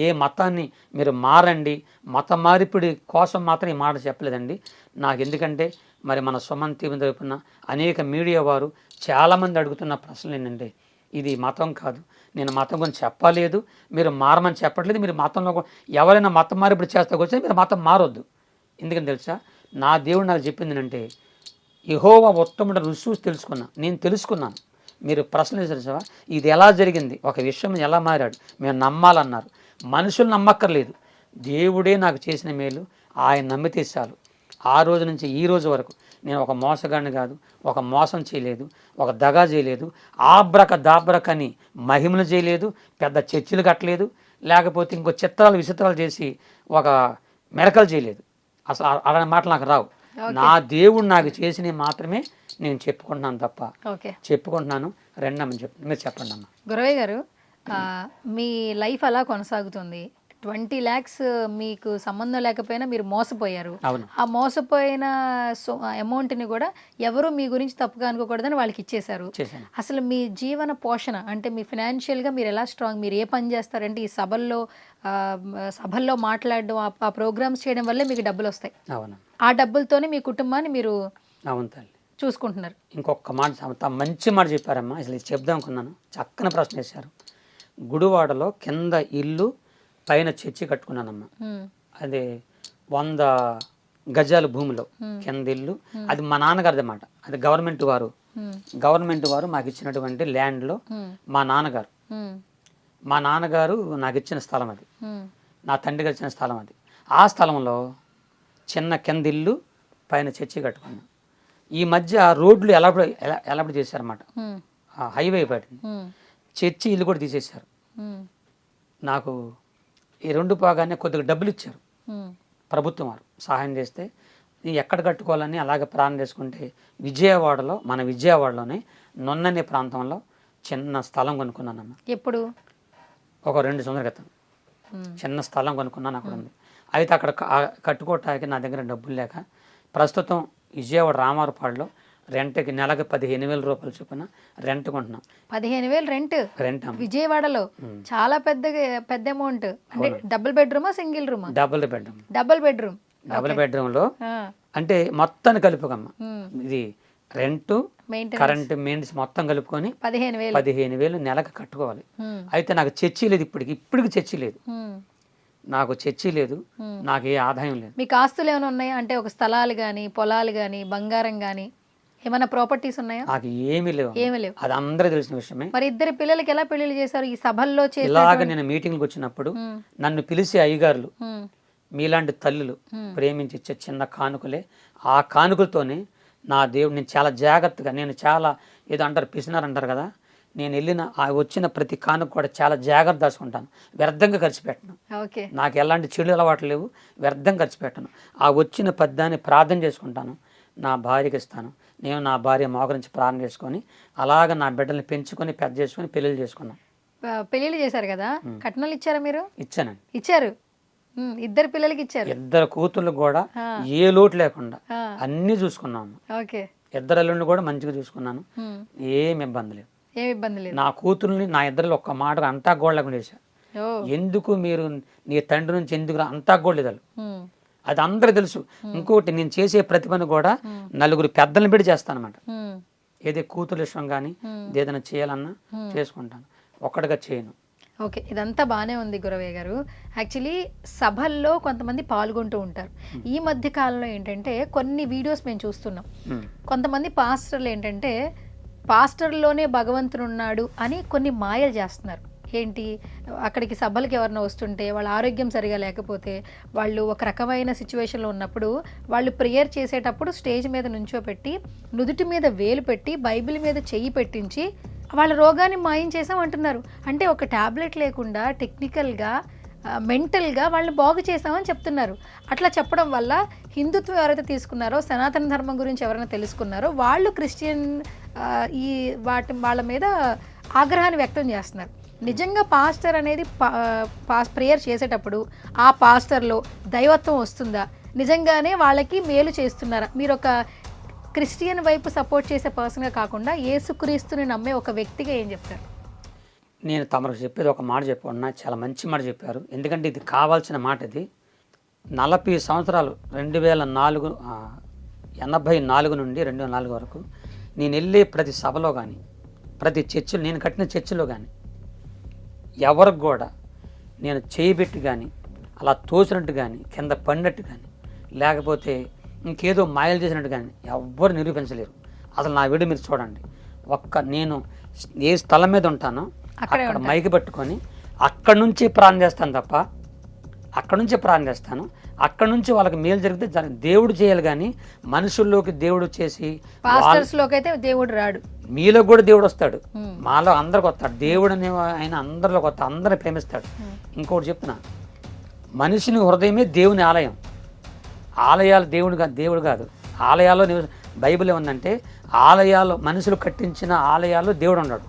C: ఏ మతాన్ని మీరు మారండి, మత మార్పిడి కోసం మాత్రం ఈ మాట చెప్పలేదండి. నాకు ఎందుకంటే మరి మన సుమన్ టీవీ తరపున అనేక మీడియా వారు చాలామంది అడుగుతున్న ప్రశ్నలు ఏంటంటే ఇది మతం కాదు, నేను మతం గురించి చెప్పలేదు, మీరు మారమని చెప్పట్లేదు, మీరు మతంలో ఎవరైనా మతం మార్పిడి చేస్తా వచ్చి మీరు మతం మారొద్దు. ఎందుకని తెలుసా, నా దేవుడు నాకు చెప్పింది అంటే యెహోవా ఉత్తముడు రుచి తెలుసుకున్నా, నేను తెలుసుకున్నాను. మీరు ప్రశ్న తెలుసా ఇది ఎలా జరిగింది, ఒక విషయం ఎలా మారాడు, మేము నమ్మాలన్నారు. మనుషులు నమ్మక్కర్లేదు, దేవుడే నాకు చేసిన మేలు ఆయన నమ్మితే చాలు. ఆ రోజు నుంచి ఈ రోజు వరకు నేను ఒక మోసగాడిని కాదు, ఒక మోసం చేయలేదు, ఒక దగా చేయలేదు, ఆబ్రక దాబ్రకని మహిమలు చేయలేదు, పెద్ద చర్చిలు కట్టలేదు, లేకపోతే ఇంకో చిత్రాలు విచిత్రాలు చేసి ఒక మెరకలు చేయలేదు. అసలు అలాంటి మాటలు నాకు రావు. నా దేవుడు నాకు చేసినవి మాత్రమే నేను చెప్పుకుంటున్నాను తప్ప చెప్పుకుంటున్నాను రెండమ్మని మీరు చెప్పండి అమ్మ.
B: గురవయ్య గారు, మీ లైఫ్ అలా కొనసాగుతుంది. 20 lakhs మీకు సంబంధం లేకపోయినా మీరు మోసపోయారు. ఆ మోసపోయిన అమౌంట్ని కూడా ఎవరు మీ గురించి తప్పుగా అనుకోకూడదని వాళ్ళకి ఇచ్చేశారు. అసలు మీ జీవన పోషణ అంటే మీ ఫినాన్షియల్గా మీరు ఎలా స్ట్రాంగ్, మీరు ఏ పని చేస్తారంటే ఈ సభల్లో మాట్లాడడం ఆ ప్రోగ్రామ్స్ చేయడం వల్లే మీకు డబ్బులు వస్తాయి. ఆ డబ్బులతోనే మీ కుటుంబాన్ని మీరు చూసుకుంటున్నారు.
C: ఇంకొక మాట మంచి మాట చెప్పారమ్మా, అసలు ఇది చెప్దాం అనుకున్నాను, చక్కని ప్రశ్న వేశారు. గుడివాడలో కింద ఇల్లు పైన చర్చి కట్టుకున్నానమ్మా, అదే 100 గజాల భూమిలో కింద ఇల్లు, అది మా నాన్నగారిది అన్నమాట. అది గవర్నమెంట్ వారు మాకు ఇచ్చినటువంటి ల్యాండ్లో మా నాన్నగారు నాకు ఇచ్చిన స్థలం అది. నా తండ్రి గడిచిన స్థలం అది. ఆ స్థలంలో చిన్న కింద ఇల్లు పైన చర్చి కట్టుకున్నాను. ఈ మధ్య రోడ్లు ఎలాబడి చేశారన్నమాట. హైవే పడింది, చర్చి ఇల్లు కూడా తీసేశారు. నాకు ఈ 2 పోగానే కొద్దిగా డబ్బులు ఇచ్చారు ప్రభుత్వం వారు, సహాయం చేస్తే నీ ఎక్కడ కట్టుకోవాలని అలాగే ప్రాణం చేసుకుంటే మన విజయవాడలోనే నొన్ననే ప్రాంతంలో చిన్న స్థలం కొనుక్కున్నానమ్మ.
B: ఎప్పుడు?
C: ఒక 2 సంవత్సరాల క్రితం చిన్న స్థలం కొనుక్కున్నాను, అక్కడ ఉంది. అయితే అక్కడ కట్టుకోవటానికి నా దగ్గర డబ్బులు లేక ప్రస్తుతం విజయవాడ రామారపాడులో రెంట్కి నెలకు 15,000 రూపాయలు చొప్పున రెంట్ కొంటున్నాం.
B: 15,000 రెంట్ విజయవాడలో? చాలా పెద్ద అమౌంట్. అంటే డబుల్ బెడ్రూమా సింగిల్ రూమా?
C: Double bedroom. డబుల్ బెడ్రూమ్ లో అంటే మొత్తాన్ని కలుపుకమ్మ, ఇది రెంట్ కరెంట్ మెయింటెనెన్స్ మొత్తం కలుపుకొని 15,000 నెలకు కట్టుకోవాలి. అయితే నాకు చర్చి లేదు, ఇప్పటికి చర్చి లేదు, నాకు చర్చి లేదు, నాకు ఏ ఆదాయం లేదు.
B: మీకు ఆస్తులు ఏమైనా ఉన్నాయా? అంటే ఒక స్థలాలు కానీ పొలాలు కానీ బంగారం కానీ ఏమైనా ప్రాపర్టీస్ ఉన్నాయా?
C: నాకు ఏమీ లేవు. అది అందరూ తెలిసిన విషయమే.
B: మరి ఇద్దరు పిల్లలకి ఎలా పెళ్లిళ్ళు చేశారు? ఈ సభల్లో
C: ఇలాగ నేను మీటింగ్కి వచ్చినప్పుడు నన్ను పిలిచి అయ్యగారులు, మీలాంటి తల్లులు ప్రేమించి ఇచ్చే చిన్న కానుకలే, ఆ కానుకలతోనే నా దేవుడు, నేను చాలా జాగ్రత్తగా, నేను చాలా ఏదో అంటారు పిసినారు అంటారు కదా, నేను వెళ్ళిన వచ్చిన ప్రతి కానుక కూడా చాలా జాగ్రత్త దాచుకుంటాను, వ్యర్థంగా ఖర్చు పెట్టను. నాకు ఎలాంటి చెడు అలవాట్లు లేవు, వ్యర్థంగా ఖర్చు పెట్టను. ఆ వచ్చిన పద్దాన్ని ప్రార్థన చేసుకుంటాను, నా భార్యకి ఇస్తాను. నేను నా భార్య మోకరించి ప్రార్థన చేసుకొని అలాగ నా బిడ్డల్ని పెంచుకొని పెద్ద చేసుకొని పెళ్ళిళ్ళు చేసుకున్నాను.
B: పెళ్ళిళ్ళు చేశారు కదా, కట్నాలు ఇచ్చారా మీరు?
C: ఇచ్చానండి.
B: ఇచ్చారు. ఇద్దరు పిల్లలకి ఇచ్చారు.
C: ఇద్దరు కూతుళ్ళు కూడా ఏ లోటు లేకుండా అన్ని చూసుకున్నాను. ఇద్దరు అల్లుడిని కూడా మంచిగా చూసుకున్నాను, ఏమి ఇబ్బంది లేదు. నా కూతుర్ని నా ఇద్దరు ఒక్క మాట అంతా గోడలకు చేశా. ఎందుకు మీరు నీ తండ్రి నుంచి ఎందుకు అంతా గోడలేదు, అది అందరూ తెలుసు. ఇంకోటి, నేను చేసే ప్రతి పని కూడా నలుగురు పెద్దలను పెట్టి చేస్తానమాట. ఏదే కూతురు విషయం కానీ ఏదైనా చేయాలన్నా చేసుకుంటాను, ఒక్కడిగా చేయను.
B: ఓకే, ఇదంతా బాగానే ఉంది గురవయ్య గారు. యాక్చువల్లీ సభల్లో కొంతమంది పాల్గొంటూ ఉంటారు. ఈ మధ్య కాలంలో ఏంటంటే కొన్ని వీడియోస్ మేము చూస్తున్నాం, కొంతమంది పాస్టర్లు ఏంటంటే పాస్టర్లోనే భగవంతుడు ఉన్నాడు అని కొన్ని మాయలు చేస్తున్నారు. ఏంటి, అక్కడికి సభలకి ఎవరైనా వస్తుంటే వాళ్ళ ఆరోగ్యం సరిగా లేకపోతే, వాళ్ళు ఒక రకమైన సిచ్యువేషన్లో ఉన్నప్పుడు వాళ్ళు ప్రేయర్ చేసేటప్పుడు స్టేజ్ మీద నుంచోపెట్టి నుదుటి మీద వేలు పెట్టి బైబిల్ మీద చెయ్యి పెట్టించి వాళ్ళ రోగాన్ని మాయం చేసాం అంటున్నారు. అంటే ఒక టాబ్లెట్ లేకుండా టెక్నికల్గా మెంటల్గా వాళ్ళని బాగు చేసామని చెప్తున్నారు. అట్లా చెప్పడం వల్ల హిందుత్వం ఎవరైతే తీసుకున్నారో, సనాతన ధర్మం గురించి ఎవరైనా తెలుసుకున్నారో వాళ్ళు క్రిస్టియన్ వాళ్ళ మీద ఆగ్రహాన్ని వ్యక్తం చేస్తున్నారు. నిజంగా పాస్టర్ అనేది ప్రేయర్ చేసేటప్పుడు ఆ పాస్టర్లో దైవత్వం వస్తుందా? నిజంగానే వాళ్ళకి మేలు చేస్తున్నారా? మీరు ఒక క్రిస్టియన్ వైపు సపోర్ట్ చేసే పర్సన్గా కాకుండా యేసుక్రీస్తుని నమ్మే ఒక వ్యక్తిగా ఏం చెప్తారు?
C: నేను తమకు చెప్పేది ఒక మాట చెప్పన్నా, చాలా మంచి మాట చెప్పారు. ఎందుకంటే ఇది కావాల్సిన మాట. ఇది 40 సంవత్సరాలు 1984 నుండి 2004 వరకు నేను వెళ్ళే ప్రతి సభలో కానీ ప్రతి చర్చిలో, నేను కట్టిన చర్చిలో కానీ ఎవరికి కూడా నేను చేయబెట్టి కానీ అలా తోచినట్టు కానీ కింద పడినట్టు కానీ లేకపోతే ఇంకేదో మాయలు చేసినట్టు కానీ ఎవ్వరు నిరూపించలేరు. అసలు నా వీడియో మీరు చూడండి, నేను ఏ స్థలం మీద ఉంటానో అక్కడ మైకి పట్టుకొని అక్కడి నుంచి ప్రార్థన చేస్తాను తప్ప, అక్కడి నుంచే ప్రార్థన చేస్తాను. అక్కడి నుంచి వాళ్ళకి మేలు జరిగితే దేవుడు చేయాలి, కానీ మనుషుల్లోకి దేవుడు చేసి
B: అయితే దేవుడు రాడు.
C: మీలో కూడా దేవుడు వస్తాడు, మాలో అందరికి వస్తాడు. దేవుడు అనే ఆయన అందరిలోకి వస్తాడు, అందరిని ప్రేమిస్తాడు. ఇంకోటి చెప్తున్నా, మనిషిని హృదయమే దేవుని ఆలయం. ఆలయాలు దేవుడు కాదు, ఆలయాల్లో బైబిల్ ఏముందంటే ఆలయాలు మనుషులు కట్టించిన ఆలయాల్లో దేవుడు ఉన్నాడు,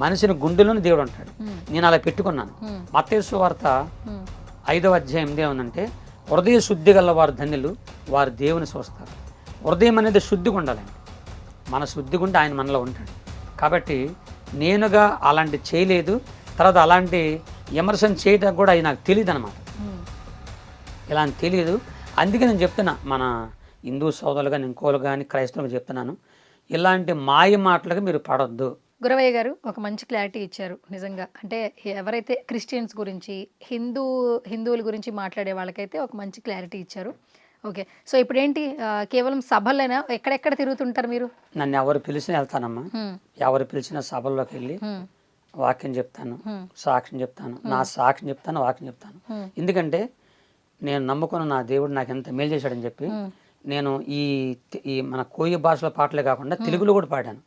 C: మనిషిని గుండెలోనే దేవుడు ఉంటాడు. నేను అలా పెట్టుకున్నాను. మత్తయి సువార్త 5వ అధ్యాయం ఏముందంటే, హృదయ శుద్ధి గల వారు ధన్యులు, వారు దేవుని చూస్తారు. హృదయం అనేది శుద్ధిగా ఉండాలండి, మన శుద్ధిగా ఉంటే ఆయన మనలో ఉంటాడు. కాబట్టి నేనుగా అలాంటి చేయలేదు, తర్వాత అలాంటి విమర్శన చేయడం కూడా అది నాకు తెలియదు అనమాట, ఇలా తెలియదు. అందుకే నేను చెప్తున్నా, మన హిందూ సోదరులు కానీ ఇంకోలు కానీ క్రైస్తవులకు చెప్తున్నాను, ఇలాంటి మాయ మాటలకు మీరు పడొద్దు.
B: గురవయ్య గారు ఒక మంచి క్లారిటీ ఇచ్చారు నిజంగా. అంటే ఎవరైతే క్రిస్టియన్స్ గురించి హిందువుల గురించి మాట్లాడే వాళ్ళకైతే ఒక మంచి క్లారిటీ ఇచ్చారు. ఓకే, సో ఇప్పుడు ఏంటి, కేవలం సభలైనా ఎక్కడెక్కడ తిరుగుతుంటారు మీరు?
C: నన్ను ఎవరు పిలిచినా వెళ్తానమ్మా, ఎవరు పిలిచిన సభల్లోకి వెళ్ళి వాక్యం చెప్తాను, సాక్ష్యం చెప్తాను, నా సాక్ష్యం చెప్తాను, వాక్యం చెప్తాను. ఎందుకంటే నేను నమ్ముకున్న నా దేవుడు నాకు ఎంత మేలు చేశాడని చెప్పి నేను ఈ మన కోయి భాషలో పాటలే కాకుండా తెలుగులో కూడా పాడాను,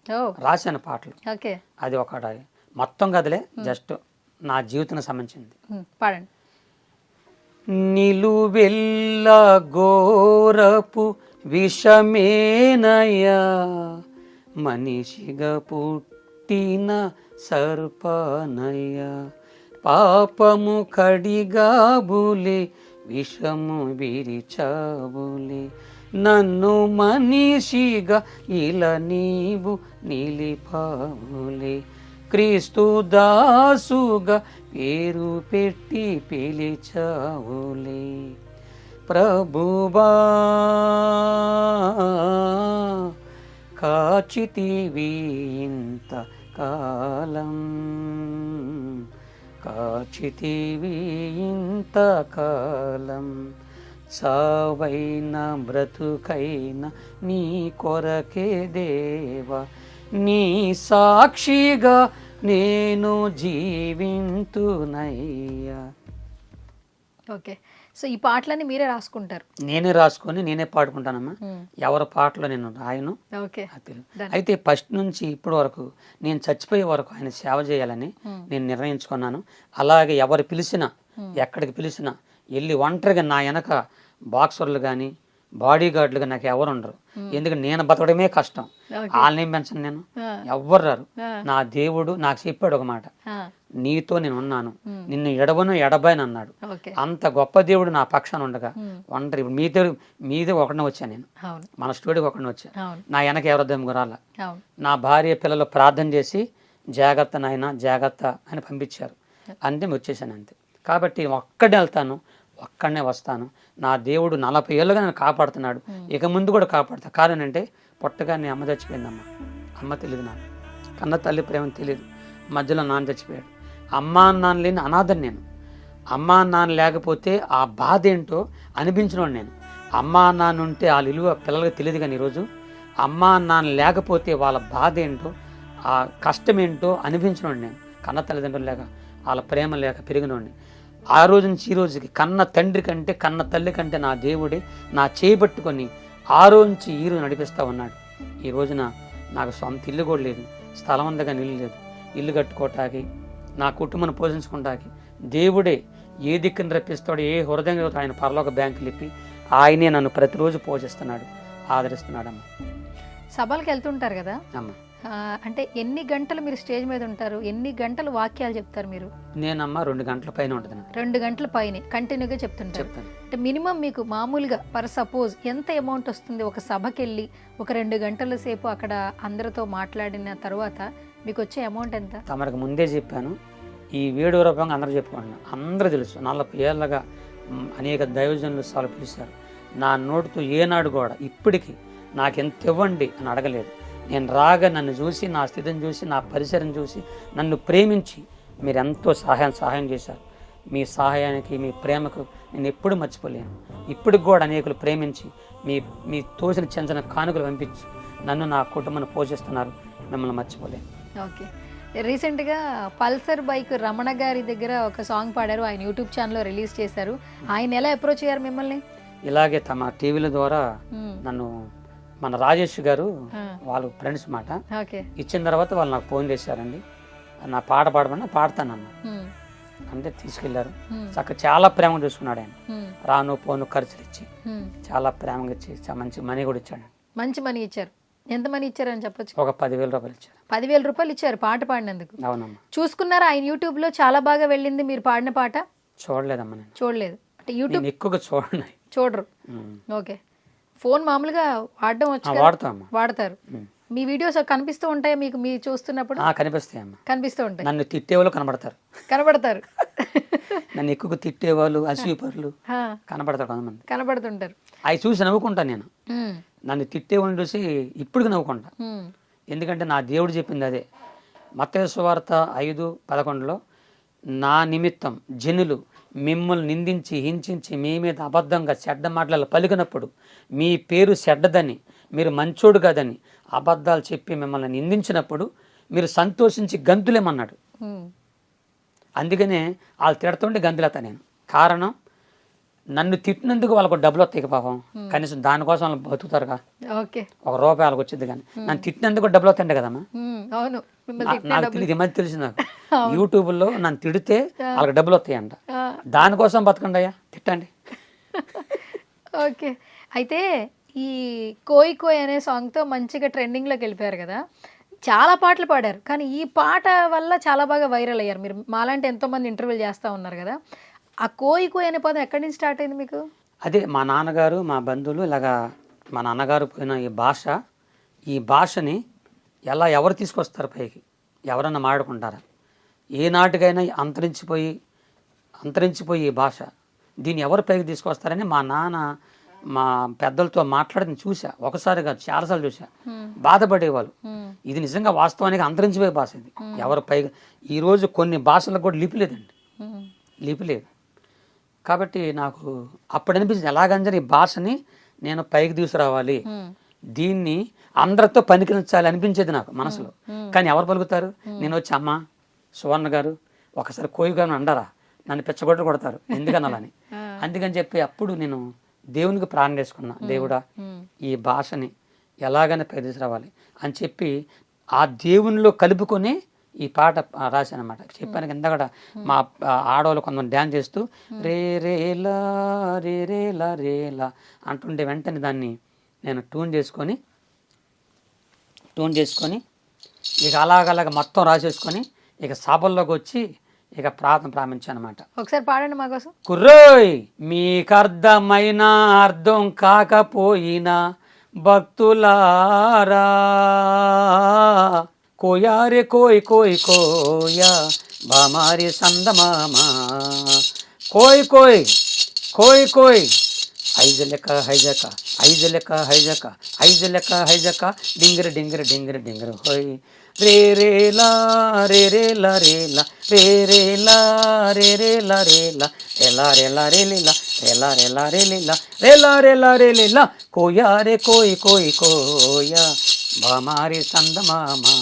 C: రాశాను పాటలు. అది ఒకటి మొత్తం కదలే, జస్ట్ నా జీవితానికి సంబంధించింది.
B: పాడండి.
C: నిలువెల్ల ఘోరపు విషమేనయ్యా, మనిషిగా పుట్టిన సర్పనయ్యా, పాపము కడిగాబులే విషము విరిచాబులే, నన్ను మనిషిగా ఇలా నీవు నిలిపావులే, క్రీస్తు దాసుగా పేరు పెట్టి పిలిచావులే, ప్రభువా కాచితివి ఇంత కాలం, కాచితివి ఇంత కాలం, సావైన బ్రతుకైన నీ కొరకే దేవా, నీ సాక్షిగా నేను జీవింతునయ్యా.
B: ఓకే, సో ఈ పాటలన్నీ మీరే రాసుకుంటారు?
C: నేనే రాసుకొని నేనే పాడుకుంటానమ్మా. ఎవరి పాటలో నేను రాయను. అయితే ఫస్ట్ నుంచి ఇప్పటి వరకు నేను చచ్చిపోయే వరకు ఆయన సేవ చేయాలని నేను నిర్ణయించుకున్నాను. అలాగే ఎవరు పిలిచినా, ఎక్కడికి పిలిచినా వెళ్ళి ఒంటరిగా నా వెనక బాక్సర్లు కానీ బాడీ గార్డులుగా నాకు ఎవరు ఉండరు. ఎందుకంటే నేను బతకడమే కష్టం, వాళ్ళనేం పెంచను, నేను ఎవ్వరు రారు. నా దేవుడు నాకు చెప్పాడు ఒక మాట, నీతో నేను ఉన్నాను, నిన్ను ఎడబను ఎడబాయని అన్నాడు. అంత గొప్ప దేవుడు నా పక్షాన ఉండగా ఒంటరి. ఇప్పుడు మీదే ఒకడిని వచ్చాను నేను, మన స్టూడియోకి ఒకడిని వచ్చా, నా వెనక ఎవరో గురాల. నా భార్య పిల్లలు ప్రార్థన చేసి జాగ్రత్త నాయన జాగ్రత్త అని పంపించారు, అంతే వచ్చేసాను అంతే. కాబట్టి ఒక్కడే వెళ్తాను, ఒక్కడనే వస్తాను. నా దేవుడు 40 ఏళ్ళుగా నన్ను కాపాడుతున్నాడు, ఇక ముందు కూడా కాపాడుతా. కారణం అంటే పుట్టగానే అమ్మ చచ్చిపోయిందమ్మ, అమ్మ తెలియదు నాకు, కన్న తల్లి ప్రేమ తెలియదు. మధ్యలో నాన్న చచ్చిపోయాడు, అమ్మ నాన్న లేని అనాథని నేను. అమ్మ నాన్న లేకపోతే ఆ బాధ ఏంటో అనిపించినోడు నేను. అమ్మ నాన్న ఉంటే వాళ్ళ విలువ పిల్లలకి తెలియదు, కానీ ఈరోజు అమ్మ నాన్న లేకపోతే వాళ్ళ బాధ ఏంటో ఆ కష్టం ఏంటో అనిపించినోడు నేను. కన్న తల్లిదండ్రులు లేక వాళ్ళ ప్రేమ లేక పెరిగినోడిని. ఆ రోజు నుంచి ఈ రోజుకి కన్న తండ్రి కంటే కన్న తల్లి కంటే నా దేవుడే నా చేయబట్టుకొని ఆ రోజు నుంచి ఈ రోజు నడిపిస్తూ ఉన్నాడు. ఈ రోజున నాకు సొంత ఇల్లు కూడా లేదు, స్థలం ఉందగా ఇల్లు లేదు. ఇల్లు కట్టుకోవటానికి, నా కుటుంబాన్ని పోషించుకోవటానికి దేవుడే ఏ దిక్కుని రప్పిస్తాడో, ఏ హృదయంగా ఆయన పరలోక బ్యాంకులు ఇప్పి ఆయనే నన్ను ప్రతిరోజు పోషిస్తున్నాడు, ఆదరిస్తున్నాడమ్మ.
B: సభలకు వెళ్తుంటారు కదా అమ్మ, అంటే ఎన్ని గంటలు మీరు స్టేజ్ మీద ఉంటారు, ఎన్ని గంటలు వాక్యాలు చెప్తారు మీరు?
C: నేనమ్మా 2 గంటల పైన ఉంటుంది.
B: 2 గంటల పైన కంటిన్యూగా చెప్తుంటారు. అంటే మినిమం మీకు మామూలుగా పర్ సపోజ్ ఎంత అమౌంట్ వస్తుంది? ఒక సభకి వెళ్ళి ఒక 2 గంటల సేపు అక్కడ అందరితో మాట్లాడిన తర్వాత మీకు వచ్చే అమౌంట్ ఎంత?
C: తమరికి ముందే చెప్పాను, ఈ వీడియో రూపంగా అందరూ చెప్పుకుంటున్నాను. అందరూ తెలుసు, 40 ఏళ్ళగా అనేక దైవజనులు సార్లు పిలిచారు. నా నోటితో ఏనాడు కూడా ఇప్పటికీ నాకెంత ఇవ్వండి అని అడగలేదు. నేను రాగా నన్ను చూసి, నా స్థితిని చూసి, నా పరిసరం చూసి, నన్ను ప్రేమించి మీరు ఎంతో సహాయం చేశారు. మీ సహాయానికి, మీ ప్రేమకు నేను ఎప్పుడు మర్చిపోలేను. ఇప్పటికి కూడా అనేకులు ప్రేమించి మీ తోసిన చెంచిన కానుకలు పంపించి నన్ను, నా కుటుంబాన్ని పోషిస్తున్నారు. మిమ్మల్ని మర్చిపోలేను.
B: ఓకే, రీసెంట్గా పల్సర్ బైక్ రమణ గారి దగ్గర ఒక సాంగ్ పాడారు, ఆయన యూట్యూబ్ ఛానల్లో రిలీజ్ చేశారు. ఆయన ఎలా అప్రోచ్ అయ్యారు మిమ్మల్ని?
C: ఇలాగే తమ టీవీల ద్వారా నన్ను, మన రాజేష్ గారు వాళ్ళు ఫ్రెండ్స్ మాట ఇచ్చిన తర్వాత వాళ్ళు నాకు ఫోన్ చేశారండి, నా పాట పాడమన్నా పాడతానన్న అంటే తీసుకెళ్లారు. చక్కగా చాలా ప్రేమగా చూసుకున్నాడు ఆయన. రాను పోను ఖర్చులు ఇచ్చి చాలా ప్రేమగా ఇచ్చి మంచి మనీ కూడా ఇచ్చాడు.
B: మంచి మనీ ఇచ్చారు. ఎంత మనీ ఇచ్చారని చెప్పొచ్చు?
C: ఒక 10,000 రూపాయలు ఇచ్చారు.
B: 10,000 రూపాయలు ఇచ్చారు పాట పాడినందుకు?
C: అవునమ్మా.
B: చూసుకున్నారా ఆయన యూట్యూబ్ లో? చాలా బాగా వెళ్ళింది మీరు పాడిన పాట.
C: చూడలేదమ్మా, నేను
B: చూడలేదు. అంటే యూట్యూబ్ ఎక్కువగా చూడరు. ఓకే, ఫోన్ మామూలుగా వాడడం వచ్చి వాడతారు. మీ వీడియోస్ కనిపిస్తూ ఉంటాయి మీకు, మీరు చూస్తున్నప్పుడు?
C: కనిపిస్తాయమ్మా,
B: కనిపిస్తూ ఉంటాయి.
C: నన్ను తిట్టేవాళ్ళు కనబడతారు. నన్ను ఎక్కువ తిట్టేవాళ్ళు, అసూయపరులు కనబడతారు, కొంతమంది
B: కనబడుతుంటారు.
C: అవి చూసి నవ్వుకుంటాను నేను. నన్ను తిట్టేవాళ్ళని చూసి ఇప్పటికి నవ్వుకుంటా. ఎందుకంటే నా దేవుడు చెప్పింది అదే. మత్తయి సువార్త 5:11లో నా నిమిత్తం జనులు మిమ్మల్ని నిందించి హింసించి మీ మీద అబద్ధంగా చెడ్డ మాటలు పలికినప్పుడు మీ పేరు చెడ్డదని, మీరు మంచోడు కాదని అబద్ధాలు చెప్పి మిమ్మల్ని నిందించినప్పుడు మీరు సంతోషించి గంతులేమన్నాడు. అందుకనే వాళ్ళు తిడుతుంటే గంతులెత్తా నేను. కారణం, నన్ను తిట్టినందుకు వాళ్ళకు డబ్బులు వస్తాయి పాపం, కనీసం దానికోసం వాళ్ళు బతుకుతారుగా.
B: ఓకే,
C: ₹1 వాళ్ళకి వచ్చింది, కానీ నన్ను తిట్టినందుకు డబ్బులు వస్తాయంటే కదమ్మా.
B: అవును,
C: నాకు తెలియదు, ఈ మధ్య తెలిసింది నాకు. యూట్యూబ్లో నన్ను తిడితే వాళ్ళకి డబ్బులు వస్తాయంట. దానికోసం బతకండి అయ్యా, తిట్టండి.
B: ఓకే, అయితే ఈ కోయ్ కోయ్ అనే సాంగ్తో మంచిగా ట్రెండింగ్లోకి వెళ్ళిపోయారు కదా. చాలా పాటలు పాడారు, కానీ ఈ పాట వల్ల చాలా బాగా వైరల్ అయ్యారు. మీరు మాలాంటి ఎంతోమంది ఇంటర్వ్యూలు చేస్తూ ఉన్నారు కదా. ఆ కోయ్ కోయ్ అనే పదం ఎక్కడి నుంచి స్టార్ట్ అయింది మీకు?
C: అదే మా నాన్నగారు, మా బంధువులు ఇలాగా, మా నాన్నగారు పోయిన ఈ భాషని ఎవరు తీసుకొస్తారు పైకి? ఎవరన్నా మాట్లాడుకుంటారా? ఏనాటికైనా అంతరించిపోయి ఈ భాష, దీన్ని ఎవరు పైకి తీసుకొస్తారని మా నాన్న మా పెద్దలతో మాట్లాడి చూసా. ఒకసారి కాదు, చాలాసార్లు చూసా. బాధపడేవాళ్ళు. ఇది నిజంగా వాస్తవానికి అంతరించిపోయే భాష ఇది. ఎవరు పైగా ఈరోజు కొన్ని భాషలకు కూడా లిపి లేదండి, లిపి లేదు. కాబట్టి నాకు అప్పుడు అనిపించింది, ఎలాగంజని ఈ భాషని నేను పైకి తీసుకురావాలి, దీన్ని అందరితో పనికించాలి అనిపించేది నాకు మనసులో. కానీ ఎవరు పలుకుతారు? నేను వచ్చి, అమ్మ సువర్ణ గారు ఒకసారి కోయి గారు అంటారా, నన్ను పిచ్చగొట్టు కొడతారు, ఎందుకనాలని. అందుకని చెప్పి అప్పుడు నేను దేవునికి ప్రార్థన చేసుకున్నా, దేవుడా ఈ భాషని ఎలాగైనా పైకి తీసుకురావాలి అని చెప్పి ఆ దేవునిలో కలుపుకొని ఈ పాట రాశాను అనమాట. చెప్పాను కింద కూడా మా ఆడవాళ్ళు కొంతమంది డ్యాన్స్ చేస్తూ రే రేలా రే రేలా రేలా అంటుండే వెంటనే దాన్ని నేను ట్యూన్ చేసుకొని ఇక అలాగ మొత్తం రాసేసుకొని ఇక సభల్లోకి వచ్చి ఇక ప్రార్థన ప్రారంభించాను అనమాట.
B: ఒకసారి పాడండి మా కోసం.
C: కుర్రోయ్ మీకు అర్థమైన అర్థం కాకపోయినా భక్తులారా, కోయారే కోయ్ కోయ్ కోయా బామారి సందమామా, కోయ్ కోయ్ కోయ్ కోయ్ ఐజలక హైజక ఐజలక హైజక ఐజలక హైజక డింగర డింగర డింగర డింగర హోయ్ రే రేలా రే రేలా రేలా రే రేలా రే రేలా రేలా రేలా రేలా రే లీలా రేలా రేలా రే లీలా రేలా రేలా రే లీలా కోయా రే కోయ్ కోయ్ కోయా బామారి సందమామా,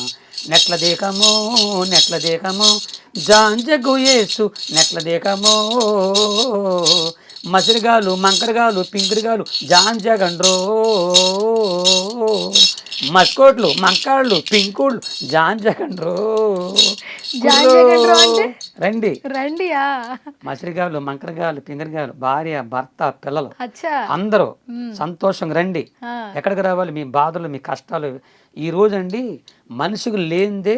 C: నెట్ల దేకమో జాంజగు యేసు నెట్ల దేకమో, మసిరిగాలు మంకరగాలు పింకరిగాలు జాంజగండ్రో, మస్కోట్లు మంకాళ్ళు పింకుళ్ళు జాంజగండ్రో. రండి
B: రండియా,
C: మసిరిగాలు మంకరగాలు పింకరిగాలు భార్య భర్త పిల్లలు అందరూ సంతోషంగా రండి. ఎక్కడికి రావాలి? మీ బాధలు మీ కష్టాలు. ఈ రోజండి మనిషికి లేనిదే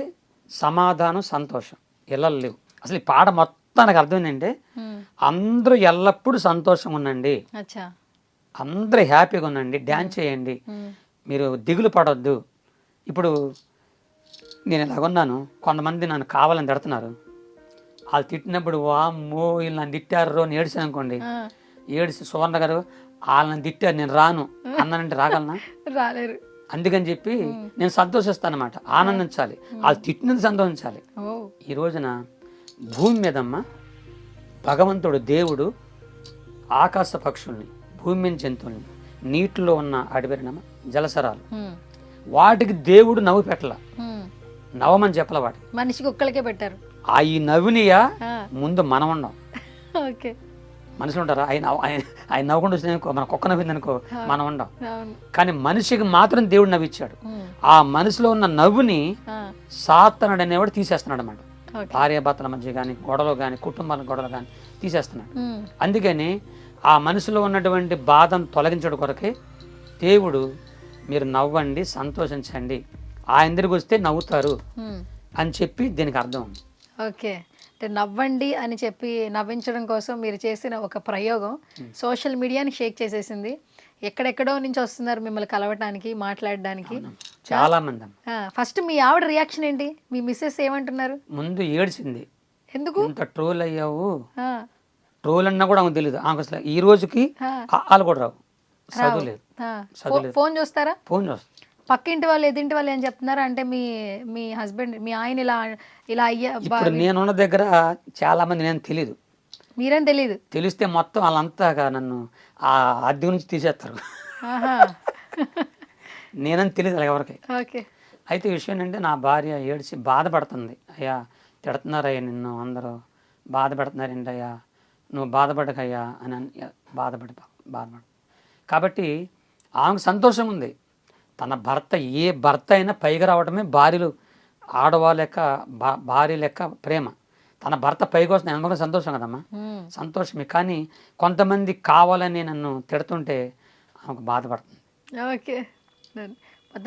C: సమాధానం సంతోషం ఇళ్ళల్లో లేవు. అసలు ఈ పాట మొత్తానికి అర్థమైందంటే అందరూ ఎల్లప్పుడూ సంతోషంగా ఉండండి, అందరూ హ్యాపీగా ఉండండి, డ్యాన్స్ చేయండి, మీరు దిగులు పడొద్దు. ఇప్పుడు నేను ఇలాగున్నాను, కొంతమంది నన్ను కావాలని తిడుతున్నారు. వాళ్ళు తిట్టినప్పుడు వామ్మో వీళ్ళు నన్ను తిట్టారు అని ఏడిసాను అనుకోండి, ఏడిసి సువర్ణ గారు వాళ్ళని తిట్టారు నేను రాను అన్నానంటే రాగలనా?
B: రాలేరు.
C: అందుకని చెప్పి నేను సంతోషిస్తానమాట, ఆనందించాలి, వాళ్ళు తిట్టినది సంతోషించాలి. ఈ రోజున భూమి మీదమ్మ భగవంతుడు దేవుడు ఆకాశ పక్షుల్ని, భూమి మీద జంతువుల్ని, నీటిలో ఉన్న అడవినమ్మ జలసరాలు, వాటికి దేవుడు నవ్వు పెట్టల, నవ్వమని చెప్పల, వాటి
B: మనిషికి ఒక్కడికే పెట్టారు.
C: ఈ నవ్వునియా ముందు మనం ఉండం. మనుషులు ఉంటారా? ఆయన నవ్వుకుంటూ వచ్చిందనుకో, మన కుక్క నవ్విందనుకో మనం ఉండం. కానీ మనిషికి మాత్రం దేవుడు నవ్విచ్చాడు. ఆ మనసులో ఉన్న నవ్వుని సాతనుడు అనేవాడు తీసేస్తున్నాడు అన్నమాట. భార్యాభర్తల మధ్య కానీ గొడవలు కానీ కుటుంబాల గొడవలు కానీ తీసేస్తున్నాడు. అందుకని ఆ మనసులో ఉన్నటువంటి బాధను తొలగించడం కొరకే దేవుడు మీరు నవ్వండి, సంతోషించండి, ఆయన దగ్గరికి వస్తే నవ్వుతారు అని చెప్పి దీనికి అర్థం.
B: ఓకే, అంటే నవ్వండి అని చెప్పి నవ్వించడం కోసం మీరు చేసిన ఒక ప్రయోగం సోషల్ మీడియాని షేక్ చేసేసింది. ఎక్కడెక్కడో నుంచి వస్తున్నారు మిమ్మల్ని కలవటానికి, మాట్లాడడానికి
C: చాలా మంది.
B: ఫస్ట్ మీ ఆవిడ రియాక్షన్ ఏంటి? మీ మిస్సెస్ ఏమంటున్నారు?
C: ముందు ఏడ్చింది.
B: ఎందుకు
C: ఇంత ట్రోల్ అయ్యావు? ట్రోల్ అన్నా కూడా ఆమెకు తెలియదు. ఆమెకు అసలు ఈ రోజుకి వాళ్ళు కూడా రావు, చదువులేదు.
B: ఫోన్ చూస్తారా?
C: ఫోన్ చూస్తా.
B: పక్కింటి వాళ్ళు ఎదింటి వాళ్ళు ఏం చెప్తున్నారా? అంటే మీ హస్బెండ్, మీ ఆయన ఇలా అయ్యా.
C: ఇప్పుడు నేనున్న దగ్గర చాలా మంది నేను తెలీదు,
B: మీరేం తెలీదు.
C: తెలిస్తే మొత్తం వాళ్ళంతా నన్ను ఆ అద్దె నుంచి తీసేస్తారు. నేనని తెలియదు అలా ఎవరికి.
B: ఓకే.
C: అయితే విషయం ఏంటంటే నా భార్య ఏడ్చి బాధపడుతుంది, అయ్యా తిడుతున్నారయ్యా నిన్ను అందరూ, బాధ పెడుతున్నారు ఏంటయ్యా, నువ్వు బాధపడకయ్యా అని బాధపడ. కాబట్టి ఆమెకు సంతోషం ఉంది. తన భర్త ఏ భర్త అయినా పైగా రావడమే భార్యలు, ఆడవాళ్ళ లెక్క భార్య లెక్క ప్రేమ. తన భర్త పైకి వస్తుంది నమ్మకం సంతోషం కదమ్మా, సంతోషమే. కానీ కొంతమంది కావాలని నన్ను తిడుతుంటే ఆమెకు బాధపడుతుంది.
B: ఓకే,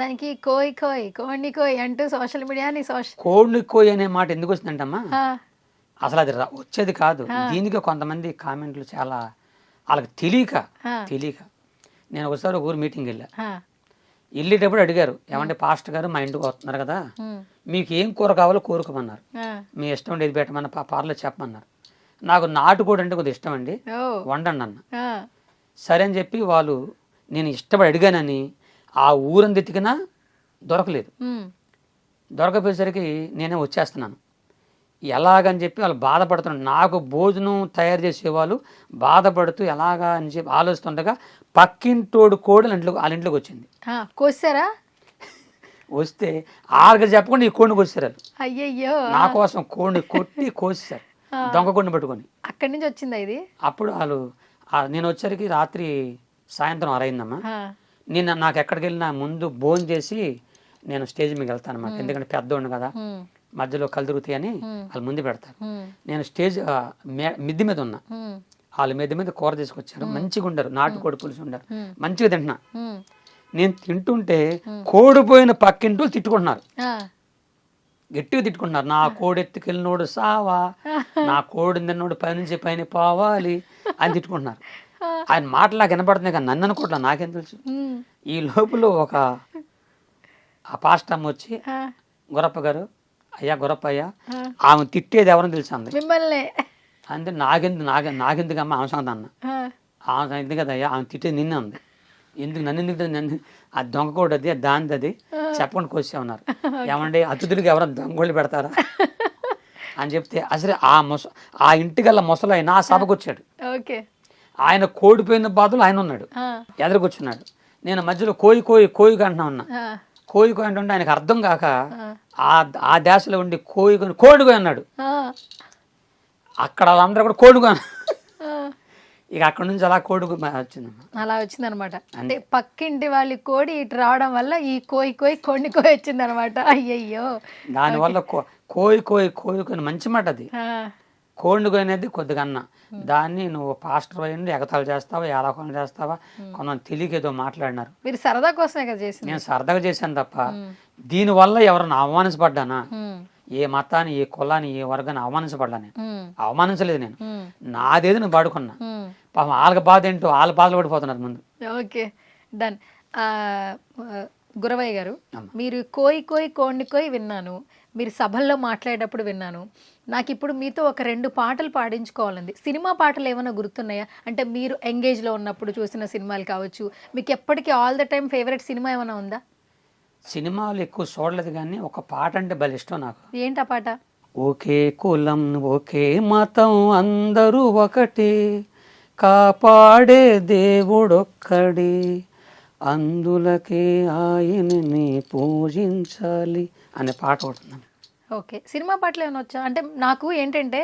B: దానికి కోయి కోయి కోడిని కోయి అంటూ సోషల్ మీడియాని
C: కోడిని కోయి అనే మాట ఎందుకు వస్తుందంటమ్మా, అసలు అది వచ్చేది కాదు. దీనికి కొంతమంది కామెంట్లు చాలా వాళ్ళకి తెలియక. నేను ఒకసారి ఊరు మీటింగ్ వెళ్ళేటప్పుడు అడిగారు, ఏమంటే పాస్టర్ గారు మా ఇంటికి వస్తున్నారు కదా, మీకు ఏం కూర కావాలో కోరుకోమన్నారు, మీ ఇష్టం ఉండేది పెట్టమన్న పార్లో చెప్పమన్నారు. నాకు నాటుకోడి అంటే కొద్దిగా ఇష్టం అండి, వండండి అన్న. సరే అని చెప్పి వాళ్ళు, నేను ఇష్టపడి అడిగానని ఆ ఊరంతా ఎతికినా దొరకలేదు. దొరకపోయేసరికి నేనే వచ్చేస్తున్నాను. ఎలాగని చెప్పి వాళ్ళు బాధపడుతున్నారు. నాకు భోజనం తయారు చేసేవాళ్ళు బాధపడుతూ ఎలాగా అని చెప్పి ఆలోచిస్తుండగా పక్కింటోడు కోడలు వాళ్ళ ఇంట్లోకి వచ్చింది.
B: కోసారా?
C: వస్తే ఆరుగా చెప్పకుండా ఈ కోడిని కోసారు.
B: అయ్యయ్యో,
C: నా కోసం కోడిని కొట్టి కోసారు, దొంగ కోడిని పట్టుకొని.
B: అక్కడి నుంచి వచ్చిందా ఇది?
C: అప్పుడు వాళ్ళు, నేను వచ్చరికి రాత్రి సాయంత్రం 6 అయిందమ్మా. నేను నాకు ఎక్కడికి వెళ్ళినా ముందు భోజనం చేసి నేను స్టేజ్ మీద వెళ్తాను అన్నమాట. ఎందుకంటే పెద్దోడిని కదా, మధ్యలో కళ్ళు తిరుగుతాయని వాళ్ళు ముందు పెడతారు. నేను స్టేజ్ మిద్ది మీద ఉన్నా, వాళ్ళు మిద్ది మీద కూర తీసుకొచ్చారు, మంచిగా ఉండరు, నాటుకోడి పులుసు ఉండరు, మంచిగా తింటున్నా. నేను తింటుంటే కోడిపోయిన పక్కింటూ తిట్టుకుంటున్నారు, గట్టిగా తిట్టుకుంటున్నారు. నా కోడి ఎత్తుకెళ్ళినోడు సావా, నా కోడి తిన్నోడు పైనుంచి పైన పోవాలి అని తిట్టుకుంటున్నారు. ఆయన మాటలా వినపడుతున్నాయి కానీ నన్ను అనుకోవట్లా, నాకేం తెలుసు. ఈ లోపల ఒక ఆ పాస్టర్ అమ్మ వచ్చి, గురప్ప గారు, అయ్యా గురప్ప అయ్యా, ఆమె తిట్టేది ఎవరని తెలుసు అంది.
B: మిమ్మల్ని
C: అంటే నాకెందుకు అమ్మ ఆమె సంగతి అన్న. ఆమె ఎందుకు కదా అయ్యా, ఆమె తిట్టేది నిన్నే ఉంది, ఎందుకు నన్ను ఆ దొంగ కూడా అది దానిది అది చెప్పకుండా కోసే ఉన్నారు. ఏమంటే అతిథులకి ఎవరైనా దొంగోళ్ళు పెడతారా అని చెప్తే, అసలు ఆ ఇంటికల్లా ముసలాయన ఆ సభకు వచ్చాడు. ఆయన కోడిపోయిన బాధలు ఆయన ఉన్నాడు, ఎదురుకొచ్చున్నాడు. నేను మధ్యలో కోయి కోయి కోయి అంటున్నా ఉన్నా. కోయి కోయి అంటుంటే ఆయనకు అర్థం కాక ఆ దేశంలో ఉండి కోడికోయి అన్నాడు. అక్కడ వాళ్ళందరూ కూడా కోడికోయి. ఇక అక్కడ నుంచి అలా వచ్చిందమ్మా.
B: అలా వచ్చిందనమాట. అంటే పక్కింటి వాళ్ళ కోడి ఇటు రావడం వల్ల ఈ కోయి కోయి కోడిని కోయి వచ్చిందనమాట. అయ్యయ్యో,
C: దానివల్ల కోయి కోయి కోయి కోయి మంచి మాట అది. కోడిని కోయినది కొద్దిగా అన్న, దాన్ని నువ్వు పాస్టర్ అయ్యింది ఎగతాలు చేస్తావా, ఏలాకోలు చేస్తావా, కొంతమంది తెలియకేదో మాట్లాడినారు.
B: మీరు సరదా కోసమే కదా చేసి? నేను
C: సరదాగా చేశాను తప్ప దీనివల్ల ఎవరన్నా అవమానించబడ్డానా, ఏ మతాన్ని, ఏ కులాన్ని, ఏ వర్గాన్ని అవమానించబడ్డా? నేను అవమానించలేదు. నేను నాదేది నేను పాడుకున్నా. పాపం వాళ్ళకి బాధ ఏంటో వాళ్ళ బాధలు పడిపోతున్నారు ముందు.
B: Okay, done. గురవయ్య గారు, మీరు కోయి కోయి కోడిని కోయి విన్నాను, మీరు సభల్లో మాట్లాడేటప్పుడు విన్నాను. నాకు ఇప్పుడు మీతో ఒక 2 పాటలు పాడించుకోవాలండి. సినిమా పాటలు ఏమైనా గుర్తున్నాయా? అంటే మీరు ఎంగేజ్లో ఉన్నప్పుడు చూసిన సినిమాలు కావచ్చు, మీకు ఎప్పటికీ all the time favourite cinema ఏమైనా ఉందా?
C: సినిమాలు ఎక్కువ చూడలేదు కానీ ఒక పాట అంటే భలే ఇష్టం నాకు.
B: ఏంటి ఆ పాట?
C: ఒకే కులం ఒకే మతం అందరూ ఒకటే, కాపాడే దేవుడొక్కడే, అందులకే ఆయనని పూజించాలి అనే పాట పడుతున్నాను.
B: ఓకే, సినిమా పాటలు ఏమైనా వచ్చా? అంటే నాకు ఏంటంటే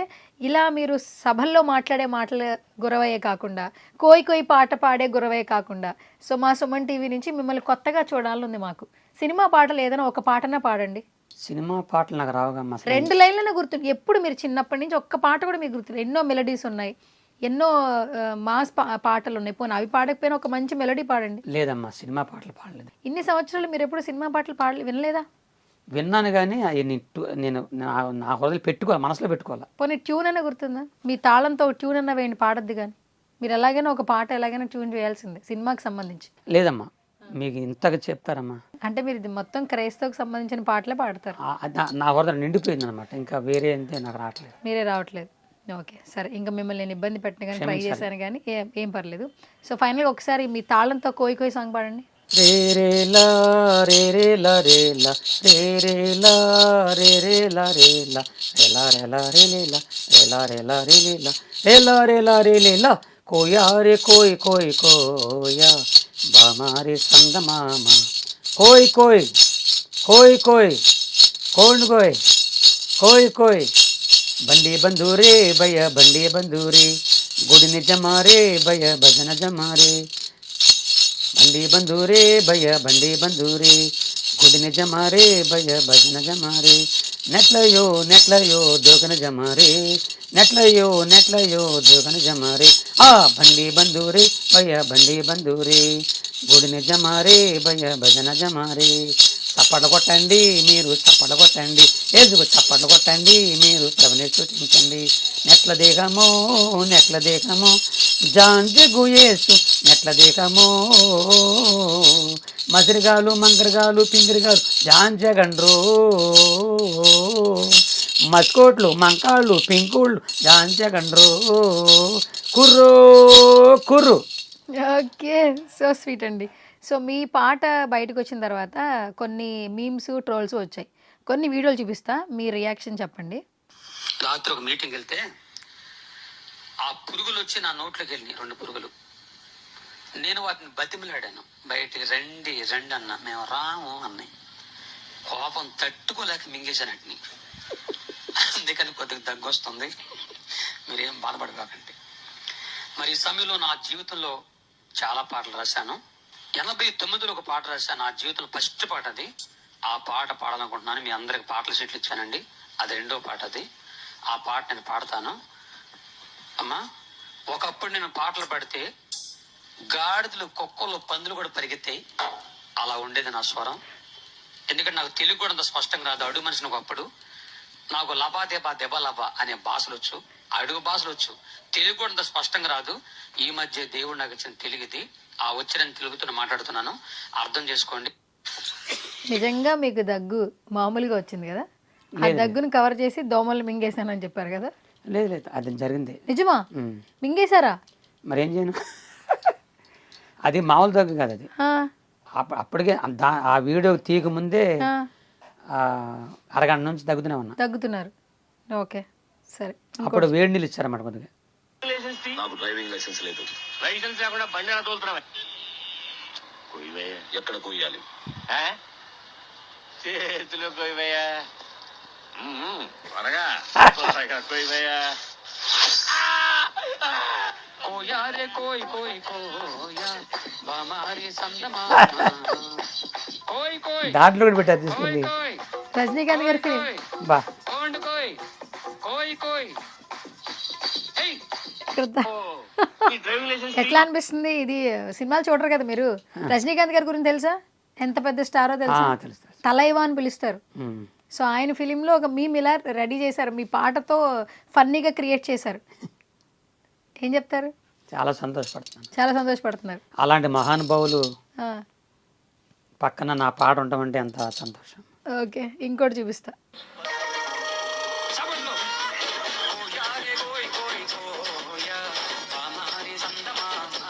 B: ఇలా మీరు సభల్లో మాట్లాడే మాటలు గురవయ్యే కాకుండా, కోయి కోయి పాట పాడే గురవయ్యే కాకుండా, సో మా సుమన్ టీవీ నుంచి మిమ్మల్ని కొత్తగా చూడాలనుంది మాకు. సినిమా పాటలు ఏదైనా ఒక పాటనా పాడండి.
C: సినిమా పాటలు నాకు రావుగా,
B: 2 లైన్లనే గుర్తుంది. ఎప్పుడు మీరు చిన్నప్పటి నుంచి ఒక్క పాట కూడా మీకు గుర్తుంది? ఎన్నో మెలడీస్ ఉన్నాయి, ఎన్నో మాస్ పాటలు ఉన్నాయి. పోనీ అవి పాడకపోయినా ఒక మంచి మెలడీ పాడండి.
C: లేదమ్మా, సినిమా పాటలు పాడలేదు.
B: ఇన్ని సంవత్సరాలు మీరు ఎప్పుడు సినిమా పాటలు వినలేదా?
C: విన్నాను కానీ నేను నా హృదయం పెట్టుకోవాలి, మనసులో పెట్టుకోవాలి.
B: పోనీ ట్యూన్ అయినా గుర్తుందా? మీ తాళంతో ట్యూన్ అన్న వేయండి, పాడద్దు. కానీ మీరు ఎలాగైనా ఒక పాట ఎలాగైనా ట్యూన్ చేయాల్సిందే సినిమాకి సంబంధించి.
C: లేదమ్మా, మీకు ఇంతగా చెప్తారమ్మా.
B: అంటే మీరు మొత్తం క్రైస్తవుకి సంబంధించిన పాటలే పాడతారు.
C: నా హృదయం నిండిపోయింది అనమాట, ఇంకా వేరే అంతే నాకు రావట్లేదు.
B: మీరే రావట్లేదు. ఓకే, సరే. ఇంకా మిమ్మల్ని నేను ఇబ్బంది పెట్టిన కానీ ట్రై చేశాను కానీ ఏం పర్లేదు. సో ఫైనల్గా ఒకసారి మీ తాళంతో కోయి కోయి సాంగ్ పాడండి.
C: రే రే లా రే రే లా రే లా రే రే లా రే రే లా రే లా రే లా రే లా రే లే లా రే లా రే లా రే లే లా రే లా రే లా రే లే లా కోయా రే కోయి కోయి కోయా బామారే సందమామ కోయి కోయి కోయి కోయి కోండ్ కోయి కోయి కోయి బండి బంధూరే భయ బండి బంధూరే గుడిని జమారే భయ భజన జమారే బండి బంధూరే భయ బండి బంధూరే గుడిని జమారే భయ భజన జమారే నెట్లయో నెట్లయో దోకన జమారే నెట్లయో నెట్లయో దోకన జమారే ఆ బండి బంధూరే భయ బండి బంధూరే గుడిని జమారే భయ భజన జమారే చప్పట్లు కొట్టండి మీరు చప్పట్లు కొట్టండి ఏసుకు చప్పట్లు కొట్టండి మీరు ప్రభుని స్తుతించండి నెట్ల దేహమో నెట్ల దేహమో జాంజగు యేసు నెట్ల దేహమో మసిరిగాలు మంకరగాలు పింగిరిగాలు జాంజగండ్రో మస్కోట్లు మంకాళ్ళు పింకుళ్ళు జాంజగండ్రో కుర్రో కుర్రు.
B: ఓకే, సో స్వీట్ అండి. సో మీ పాట బయటకు వచ్చిన తర్వాత కొన్ని మీమ్స్ ట్రోల్స్ వచ్చాయి. కొన్ని వీడియోలు చూపిస్తా, మీ రియాక్షన్ చెప్పండి.
C: రాత్రి ఒక మీటింగ్ వెళ్తే ఆ పురుగులు వచ్చి నా నోట్లోకి వెళ్ళినాయి, 2 పురుగులు. నేను వాటిని బతిమలాడాను, బయటికి రండి రండి అన్న, మేము రాము అన్నాయి. కోపం తట్టుకోలేక మింగేశానటిని. అందుకని కొద్దిగా దగ్గు వస్తుంది, మీరేం బాధపడకండి. మరి ఈ సమయంలో నా జీవితంలో చాలా పాటలు రాశాను. 89లో ఒక పాట రాశాను, నా జీవితంలో ఫస్ట్ పాట అది. ఆ పాట పాడాలనుకుంటున్నాను. మీ అందరికి పాటల సీట్లు ఇచ్చానండి, అది 2వ పాట అది. ఆ పాట నేను పాడతాను. అమ్మా, ఒకప్పుడు నేను పాటలు పాడితే గాడిదలు కుక్కలు పందులు కూడా పరిగెత్తాయి, అలా ఉండేది నా స్వరం. ఎందుకంటే నాకు తెలుగు కూడా అంత స్పష్టంగా రాదు. అడుగు మనిషిని ఒకప్పుడు నాకు లబా దెబా దెబ లబా అనే భాషలు వచ్చు, అడుగు భాషలు వచ్చు. తెలుగు కూడా అంత స్పష్టంగా రాదు. ఈ మధ్య దేవుడు నాకు ఇచ్చిన తెలుగుది, ఆ వచ్చిన తెలుగుతో మాట్లాడుతున్నాను, అర్థం చేసుకోండి.
B: నిజంగా మీకు దగ్గు మామూలుగా వచ్చింది కదా? ఆ దగ్గును కవర్ చేసి దోమలు మింగేశానని చెప్పారు కదా?
C: లేదు లేదు, అది జరిగింది.
B: నిజమా? మింగేశారా?
C: మరి ఏం చేయను, అది మామూలు దగ్గు కాదు అది. అప్పటికే ఆ వీడియో తీయక ముందే అరగంట నుంచి దగ్గుతూనే ఉన్నా.
B: దగ్గుతున్నారు, ఓకే సరే.
C: అప్పుడు వేడి నీళ్ళు ఇచ్చారన్నమాట కొద్దిగా.
D: నాకు డ్రైవింగ్ లైసెన్స్ లేదు. లైసెన్స్ లేకుండా బండి ఎలా తోలుతున్నావా? ఎక్కడ కొయ్యాలి? చేతిలో కొయ్యవయ్యా, త్వరగా త్వరగా కొయ్యవయ్యా. కోయారే కోయ్ కోయ్ కోయా బామారి సందమా కోయ్ కోయ్
C: దాంట్లో కూడా పెట్టారు తీసుకెళ్ళి.
B: రజనీకాంత్ గారి ఫిలిం
C: బా
D: కోయ్ కోయ్ కోయ్.
B: ఎట్లా అనిపిస్తుంది? ఇది సినిమాలు చూడరు కదా మీరు. రజనీకాంత్ గారి గురించి తెలుసా? ఎంత పెద్ద స్టారో తెలుసా? తలైవా అని పిలుస్తారు. సో ఆయన ఫిలింలో ఒక మీమ్ ఇలా రెడీ చేశారు, మీ పాటతో ఫన్నీగా క్రియేట్ చేశారు. ఏం చెప్తారు?
C: చాలా సంతోషపడుతున్నాను,
B: చాలా సంతోషపడుతున్నారు.
C: అలాంటి మహానుభావులు పక్కన నా పాట ఉండమంటే ఎంత సంతోషం.
B: ఓకే, ఇంకోటి చూపిస్తా.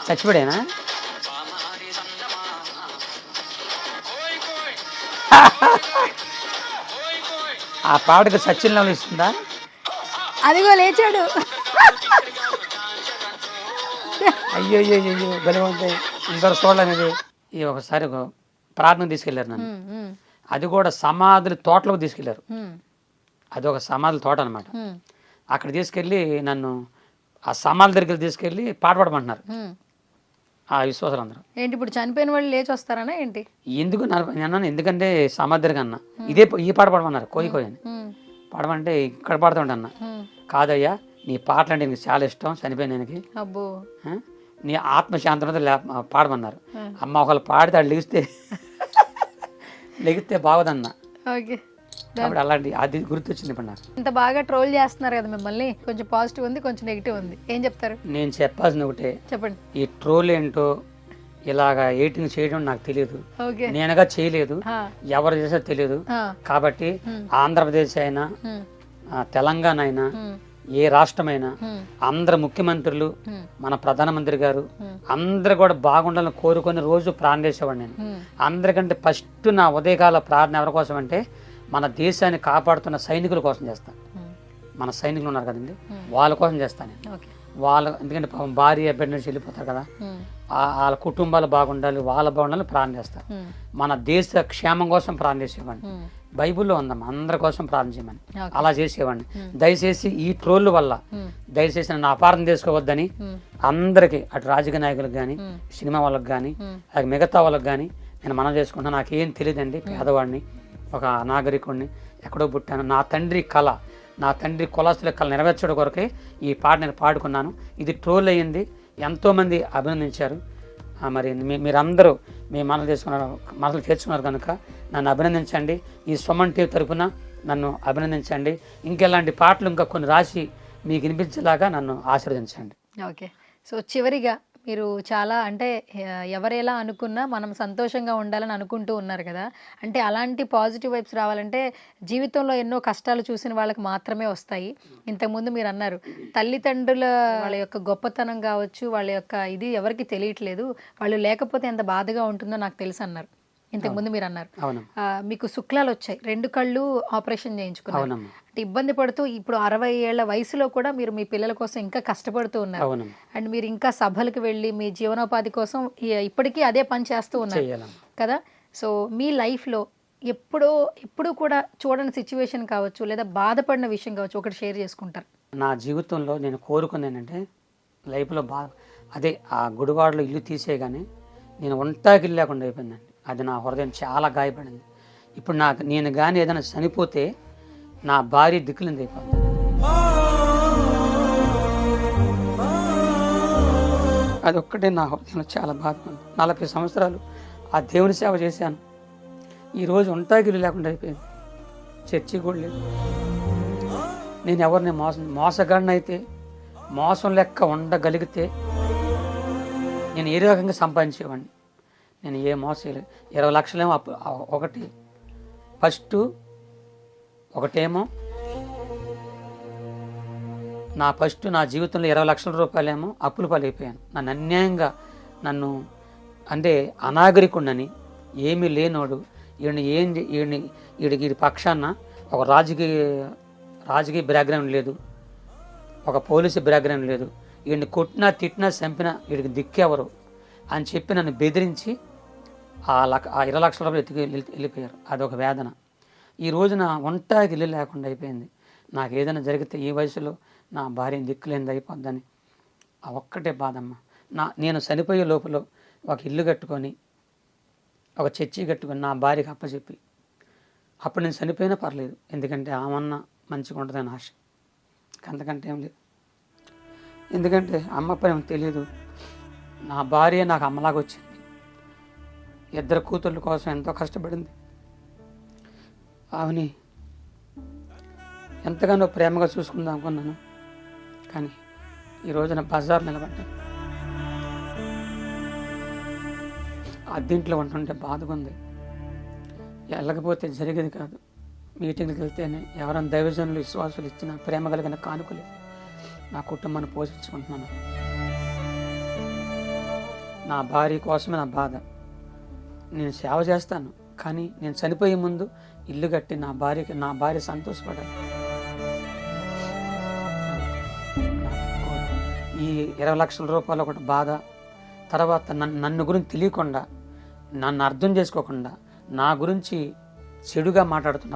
C: చచ్చిపోయానా? ఆ పాటకు సచిన్ లెవెల్ ఇస్తుందా?
B: అదిగో లేచాడు.
C: అయ్యో అయ్యో అయ్యో బలవంతాయి అందరు చూడలేనిది. ఈ ఒకసారి ఒక ప్రార్థన తీసుకెళ్లారు నన్ను, అది కూడా సమాధుల తోటలోకి తీసుకెళ్లారు. అది ఒక సమాధుల తోట అనమాట. అక్కడ తీసుకెళ్ళి నన్ను ఆ సమాధుల దగ్గరికి తీసుకెళ్ళి పాట పాడమంటున్నారు ఆ విశ్వాసాలు అందరూ.
B: ఏంటి ఇప్పుడు చనిపోయిన వాళ్ళు లేచి వస్తారనా ఏంటి?
C: ఎందుకు అన్నాను, ఎందుకంటే సమాధి దగ్గర అన్న ఈ పాట పాడమన్నారు, కోయి కోయి అని. పాడమంటే ఇక్కడ పాడుతుంటే అన్న, కాదయ్యా నీ పాటలు అంటే నీకు చాలా ఇష్టం, చనిపోయినానికి
B: అబ్బో
C: నీ ఆత్మశాంతి పాడమన్నారు. అమ్మ ఒకళ్ళు పాడితే అది లెగిస్తే బాగోదన్న.
B: ఓకే,
C: కాబట్టి అలాంటి అది గుర్తొచ్చింది ఇప్పుడు నాకు.
B: ఇంత బాగా ట్రోల్ చేస్తున్నారు కదా మిమ్మల్ని, కొంచెం పాజిటివ్ ఉంది కొంచెం నెగిటివ్ ఉంది, ఏం చెప్తారు?
C: నేను చెప్పాల్సింది ఒకటే,
B: చెప్పండి.
C: ఈ ట్రోల్ ఏంటో ఇలాగా ఎయిటింగ్ చేయడం నాకు తెలియదు,
B: ఓకే
C: నేనుగా చేయలేదు, ఎవరు చేసో తెలియదు. కాబట్టి ఆంధ్రప్రదేశ్ అయినా తెలంగాణ అయినా ఏ రాష్ట్రమైనా అందరు ముఖ్యమంత్రులు మన ప్రధానమంత్రి గారు అందరు కూడా బాగుండాలని కోరుకొని రోజు ప్రార్థన చేసేవాడు నేను. అందరికంటే ఫస్ట్ నా ఉదయకాల ప్రార్థన ఎవరి కోసం అంటే మన దేశాన్ని కాపాడుతున్న సైనికుల కోసం చేస్తాను. మన సైనికులు ఉన్నారు కదండి, వాళ్ళ కోసం చేస్తాను నేను. వాళ్ళ ఎందుకంటే పాపం భార్య బిడ్డ నుంచి వెళ్ళిపోతారు కదా, వాళ్ళ కుటుంబాలు బాగుండాలి, వాళ్ళ బాగుండాలని ప్రార్థన చేస్తారు. మన దేశ క్షేమం కోసం ప్రార్థన చేసేవాడిని. బైబిల్లో ఉందమ్మా అందరి కోసం ప్రార్థన చేయమని.
B: Okay.
C: అలా చేసేవాడిని. దయచేసి ఈ ట్రోల్ వల్ల దయచేసి నన్ను అపార్థం చేసుకోవద్దని అందరికీ, అటు రాజకీయ నాయకులకు కానీ, సినిమా వాళ్ళకి కానీ, అలాగే మిగతా వాళ్ళకి కానీ నేను మనం చేసుకుంటాను. నాకేం తెలియదండి, పేదవాడిని, ఒక నాగరికుడిని, ఎక్కడో పుట్టాను. నా తండ్రి కళ, నా తండ్రి కులస్తుల కళ నెరవేర్చడం కొరకే ఈ పాట నేను పాడుకున్నాను. ఇది ట్రోల్ అయ్యింది, ఎంతోమంది అభినందించారు. మరి మీరందరూ మీ మనసులు తెచ్చుకున్నారు కనుక నన్ను అభినందించండి. ఈ సుమన్ టీవీ తరపున నన్ను అభినందించండి. ఇంకెలాంటి పాటలు ఇంకా కొన్ని రాసి మీకు వినిపించేలాగా నన్ను ఆశీర్వదించండి.
B: ఓకే. సో చివరిగా మీరు చాలా అంటే ఎవరెలా అనుకున్నా మనం సంతోషంగా ఉండాలని అనుకుంటూ ఉన్నారు కదా, అంటే అలాంటి పాజిటివ్ వైబ్స్ రావాలంటే జీవితంలో ఎన్నో కష్టాలు చూసిన వాళ్ళకి మాత్రమే వస్తాయి. ఇంతకుముందు మీరు అన్నారు తల్లిదండ్రుల వాళ్ళ యొక్క గొప్పతనం కావచ్చు, వాళ్ళ యొక్క ఇది ఎవరికి తెలియట్లేదు, వాళ్ళు లేకపోతే ఎంత బాధగా ఉంటుందో నాకు తెలుసు అన్నారు. ఇంతకుముందు మీరు అన్నారు మీకు శుక్లాలు వచ్చాయి, 2 కళ్ళు ఆపరేషన్ చేయించుకున్నారు, అంటే ఇబ్బంది పడుతూ ఇప్పుడు 60 ఏళ్ల వయసులో కూడా మీరు మీ పిల్లల కోసం ఇంకా కష్టపడుతూ ఉన్నారు. అండ్ మీరు ఇంకా సభలకు వెళ్ళి మీ జీవనోపాధి కోసం ఇప్పటికీ అదే పని చేస్తూ ఉన్నారు కదా. సో మీ లైఫ్లో ఎప్పుడు కూడా చూడని సిచ్యువేషన్ కావచ్చు, లేదా బాధపడిన విషయం కావచ్చు, ఒకటి షేర్ చేసుకుంటారు.
C: నా జీవితంలో నేను కోరుకుంది ఏంటంటే లైఫ్లో అదే ఆ గుడివాడలో ఇల్లు తీసేయగానే నేను ఒంటాకి లేకుండా అయిపోయిందండి. అది నా హృదయం చాలా గాయపడింది. ఇప్పుడు నేను కానీ ఏదైనా చనిపోతే నా భార్య దిక్కులింది అయిపోతుంది. అదొక్కటే నా హృదయంలో చాలా బాధపడింది. 40 సంవత్సరాలు ఆ దేవుని సేవ చేశాను. ఈరోజు ఒంటాగిల్లు లేకుండా అయిపోయింది, చర్చి కూడా లేదు. నేను ఎవరిని మోసగాడినైతే మోసం లెక్క ఉండగలిగితే నేను ఏ రకంగా సంపాదించేవాడిని. నేను ఏ మోసం 20 లక్షలేమో ఒకటేమో నా జీవితంలో 20 లక్షల రూపాయలేమో అప్పుల పాలైపోయాను. నన్ను అన్యాయంగా అంటే అనాగరికుడిని, ఏమీ లేనోడు, వీడి పక్షాన ఒక రాజకీయ బ్యాక్గ్రౌండ్ లేదు, ఒక పోలీసు బ్యాక్గ్రౌండ్ లేదు, వీడిని కొట్టినా తిట్టినా చంపినా వీడికి దిక్కెవరు అని చెప్పి నన్ను బెదిరించి ఆ 20 లక్షల రూపాయలు వెళ్ళిపోయారు. అదొక వేదన. ఈ రోజున ఒంటాకి ఇల్లు లేకుండా అయిపోయింది. నాకు ఏదైనా జరిగితే ఈ వయసులో నా భార్యని దిక్కులేనిది అయిపోద్దని ఆ ఒక్కటే బాధమ్మ. నేను చనిపోయే లోపల ఒక ఇల్లు కట్టుకొని, ఒక చర్చి కట్టుకొని నా భార్యకి అప్పచెప్పి, అప్పుడు నేను చనిపోయినా పర్లేదు, ఎందుకంటే ఆమన్నా మంచిగా ఉంటుందని ఆశ, అంతకంటే ఏం లేదు. ఎందుకంటే అమ్మ ప్రేమ తెలియదు. నా భార్య నాకు అమ్మలాగా వచ్చింది. 2 కూతుర్ల కోసం ఎంతో కష్టపడింది. ఆమెని ఎంతగానో ప్రేమగా చూసుకుందాం అనుకున్నాను, కానీ ఈ రోజున బజార్ నిలబడ్డాను. అద్దీంట్లో ఉంటుంటే బాధగా ఉంది. వెళ్ళకపోతే జరిగేది కాదు. మీటింగ్కి వెళ్తేనే ఎవరైనా దైవజనులు విశ్వాసులు ఇచ్చిన ప్రేమ కలిగిన కానుకలు నా కుటుంబాన్ని పోషించుకుంటున్నాను. నా భార్య కోసమే నా బాధ. నేను సేవ చేస్తాను, కానీ నేను చనిపోయే ముందు ఇల్లు కట్టి నా భార్య సంతోషపడాలి. ఈ 20 లక్షల రూపాయలు ఒకటి బాధ. తర్వాత నన్ను గురించి తెలియకుండా, నన్ను అర్థం చేసుకోకుండా, నా గురించి చెడుగా మాట్లాడుతున్న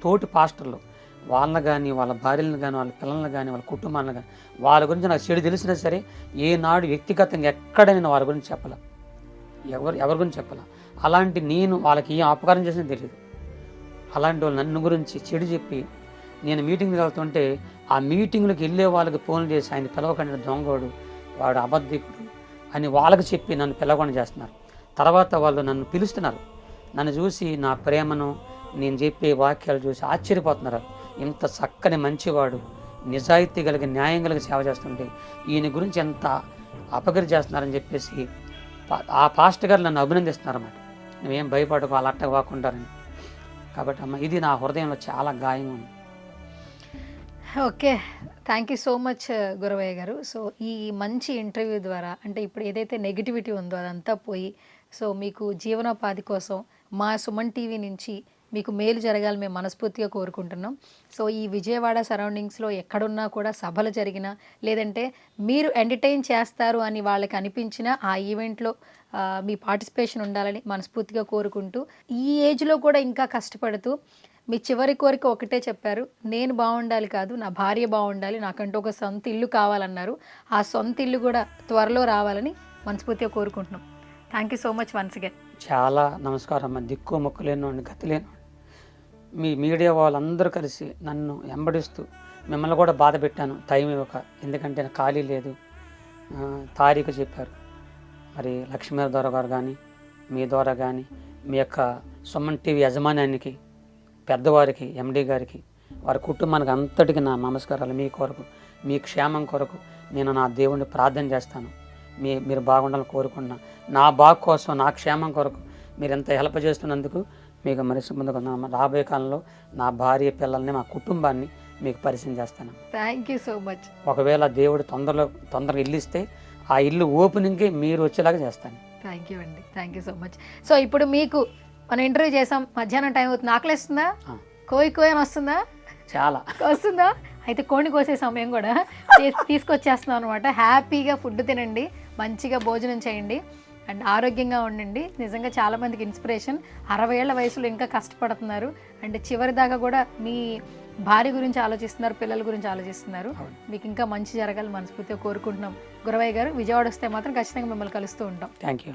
C: తోటి పాస్టర్లు, వాళ్ళని కానీ, వాళ్ళ భార్యలను కానీ, వాళ్ళ పిల్లలను కానీ, వాళ్ళ కుటుంబాలను కానీ, వాళ్ళ గురించి నాకు చెడు తెలిసినా సరే ఏనాడు వ్యక్తిగతంగా ఎక్కడ నేను వాళ్ళ గురించి చెప్పాల, ఎవరి గురించి చెప్పాల. అలాంటి నేను వాళ్ళకి ఏం అపకారం చేసినా తెలియదు. అలాంటి వాళ్ళు నన్ను గురించి చెడు చెప్పి, నేను మీటింగ్కి వెళ్తుంటే ఆ మీటింగ్లకు వెళ్ళే వాళ్ళకి ఫోన్లు చేసి ఆయన పిలవకుండా దొంగోడు, వాడు అబద్ధికుడు అని వాళ్ళకి చెప్పి నన్ను పిలవకుండా చేస్తున్నారు. తర్వాత వాళ్ళు నన్ను పిలుస్తున్నారు. నన్ను చూసి నా ప్రేమను, నేను చెప్పే వాక్యాలు చూసి ఆశ్చర్యపోతున్నారు. ఇంత చక్కని మంచివాడు, నిజాయితీ కలిగి న్యాయం కలిగి సేవ చేస్తుంటే ఈయన గురించి ఎంత అపగరి చేస్తున్నారని చెప్పేసి ఆ పాస్టర్ గారు నన్ను అభినందిస్తున్నారు అన్నమాట. నువ్వేం భయపడకు, వాళ్ళు అట్టగా వాకుంటారని. కాబట్టి అమ్మ, ఇది నా హృదయంలో చాలా గాయంగా ఉంది.
B: Okay, thank you so much Guravayya గారు. సో ఈ మంచి ఇంటర్వ్యూ ద్వారా అంటే ఇప్పుడు ఏదైతే నెగిటివిటీ ఉందో అదంతా పోయి, సో మీకు జీవనోపాధి కోసం మా సుమన్ టీవీ నుంచి మీకు మేలు జరగాలి మేము మనస్ఫూర్తిగా కోరుకుంటున్నాం. సో ఈ విజయవాడ సరౌండింగ్స్లో ఎక్కడున్నా కూడా సభలు జరిగినా, లేదంటే మీరు ఎంటర్టైన్ చేస్తారు అని వాళ్ళకి అనిపించిన ఆ ఈవెంట్లో మీ పార్టిసిపేషన్ ఉండాలని మనస్ఫూర్తిగా కోరుకుంటూ, ఈ ఏజ్లో కూడా ఇంకా కష్టపడుతూ మీ చివరి కోరిక ఒకటే చెప్పారు, నేను బాగుండాలి కాదు, నా భార్య బాగుండాలి, నాకంటూ ఒక సొంత ఇల్లు కావాలన్నారు. ఆ సొంత ఇల్లు కూడా త్వరలో రావాలని మనస్ఫూర్తిగా కోరుకుంటున్నాం. Thank you so much once again.
C: చాలా నమస్కారం అమ్మ. దిక్కు మొక్కు లేనివాడిని, గతి లేనివాడిని. మీ మీడియా వాళ్ళందరూ కలిసి నన్ను వెంబడిస్తూ మిమ్మల్ని కూడా బాధ పెట్టాను, టైం ఇవ్వక. ఎందుకంటే నాకు ఖాళీ లేదు. తారీఖు చెప్పారు. మరి లక్ష్మీ ద్వారా గారు కానీ, మీ ద్వారా కానీ, మీ యొక్క సుమన్ టీవీ యజమాన్యానికి, పెద్దవారికి, ఎండి గారికి, వారి కుటుంబానికి అంతటికి నా నమస్కారాలు. మీ కొరకు, మీ క్షేమం కొరకు నేను నా దేవుణ్ణి ప్రార్థన చేస్తాను. మీరు బాగుండాలని కోరుకున్నా. నా బాగు కోసం, నా క్షేమం కొరకు మీరు ఎంత హెల్ప్ చేస్తున్నందుకు మీకు మనిషి ముందుకు రాబోయే కాలంలో నా భార్య పిల్లల్ని, మా కుటుంబాన్ని మీకు పరిచయం చేస్తాను.
B: Thank you so much.
C: ఒకవేళ దేవుడు తొందరగా ఇల్లు ఇస్తే ఆ ఇల్లు ఓపెనింగ్కి మీరు వచ్చేలాగా చేస్తాను.
B: థ్యాంక్ యూ అండి, thank you so much. So ఇప్పుడు మీకు మనం ఇంటర్వ్యూ చేసాం, మధ్యాహ్నం టైం అవుతుంది, ఆకలిస్తుందా? కోయి అని వస్తుందా?
C: చాలా
B: వస్తుందా? అయితే కోడిని కోసే సమయం కూడా తీసుకొచ్చేస్తున్నాం అనమాట. హ్యాపీగా ఫుడ్ తినండి, మంచిగా భోజనం చేయండి అండ్ ఆరోగ్యంగా ఉండండి. నిజంగా చాలామందికి ఇన్స్పిరేషన్. 60 ఏళ్ల వయసులో ఇంకా కష్టపడుతున్నారు అండ్ చివరి దాకా కూడా మీ భార్య గురించి ఆలోచిస్తున్నారు, పిల్లల గురించి ఆలోచిస్తున్నారు. మీకు ఇంకా మంచి జరగాలి మనస్ఫూర్తిగా కోరుకుంటున్నాం. గురవయ్య గారు, విజయవాడ వస్తే మాత్రం ఖచ్చితంగా మిమ్మల్ని కలుస్తూ ఉంటాం.
C: Thank you.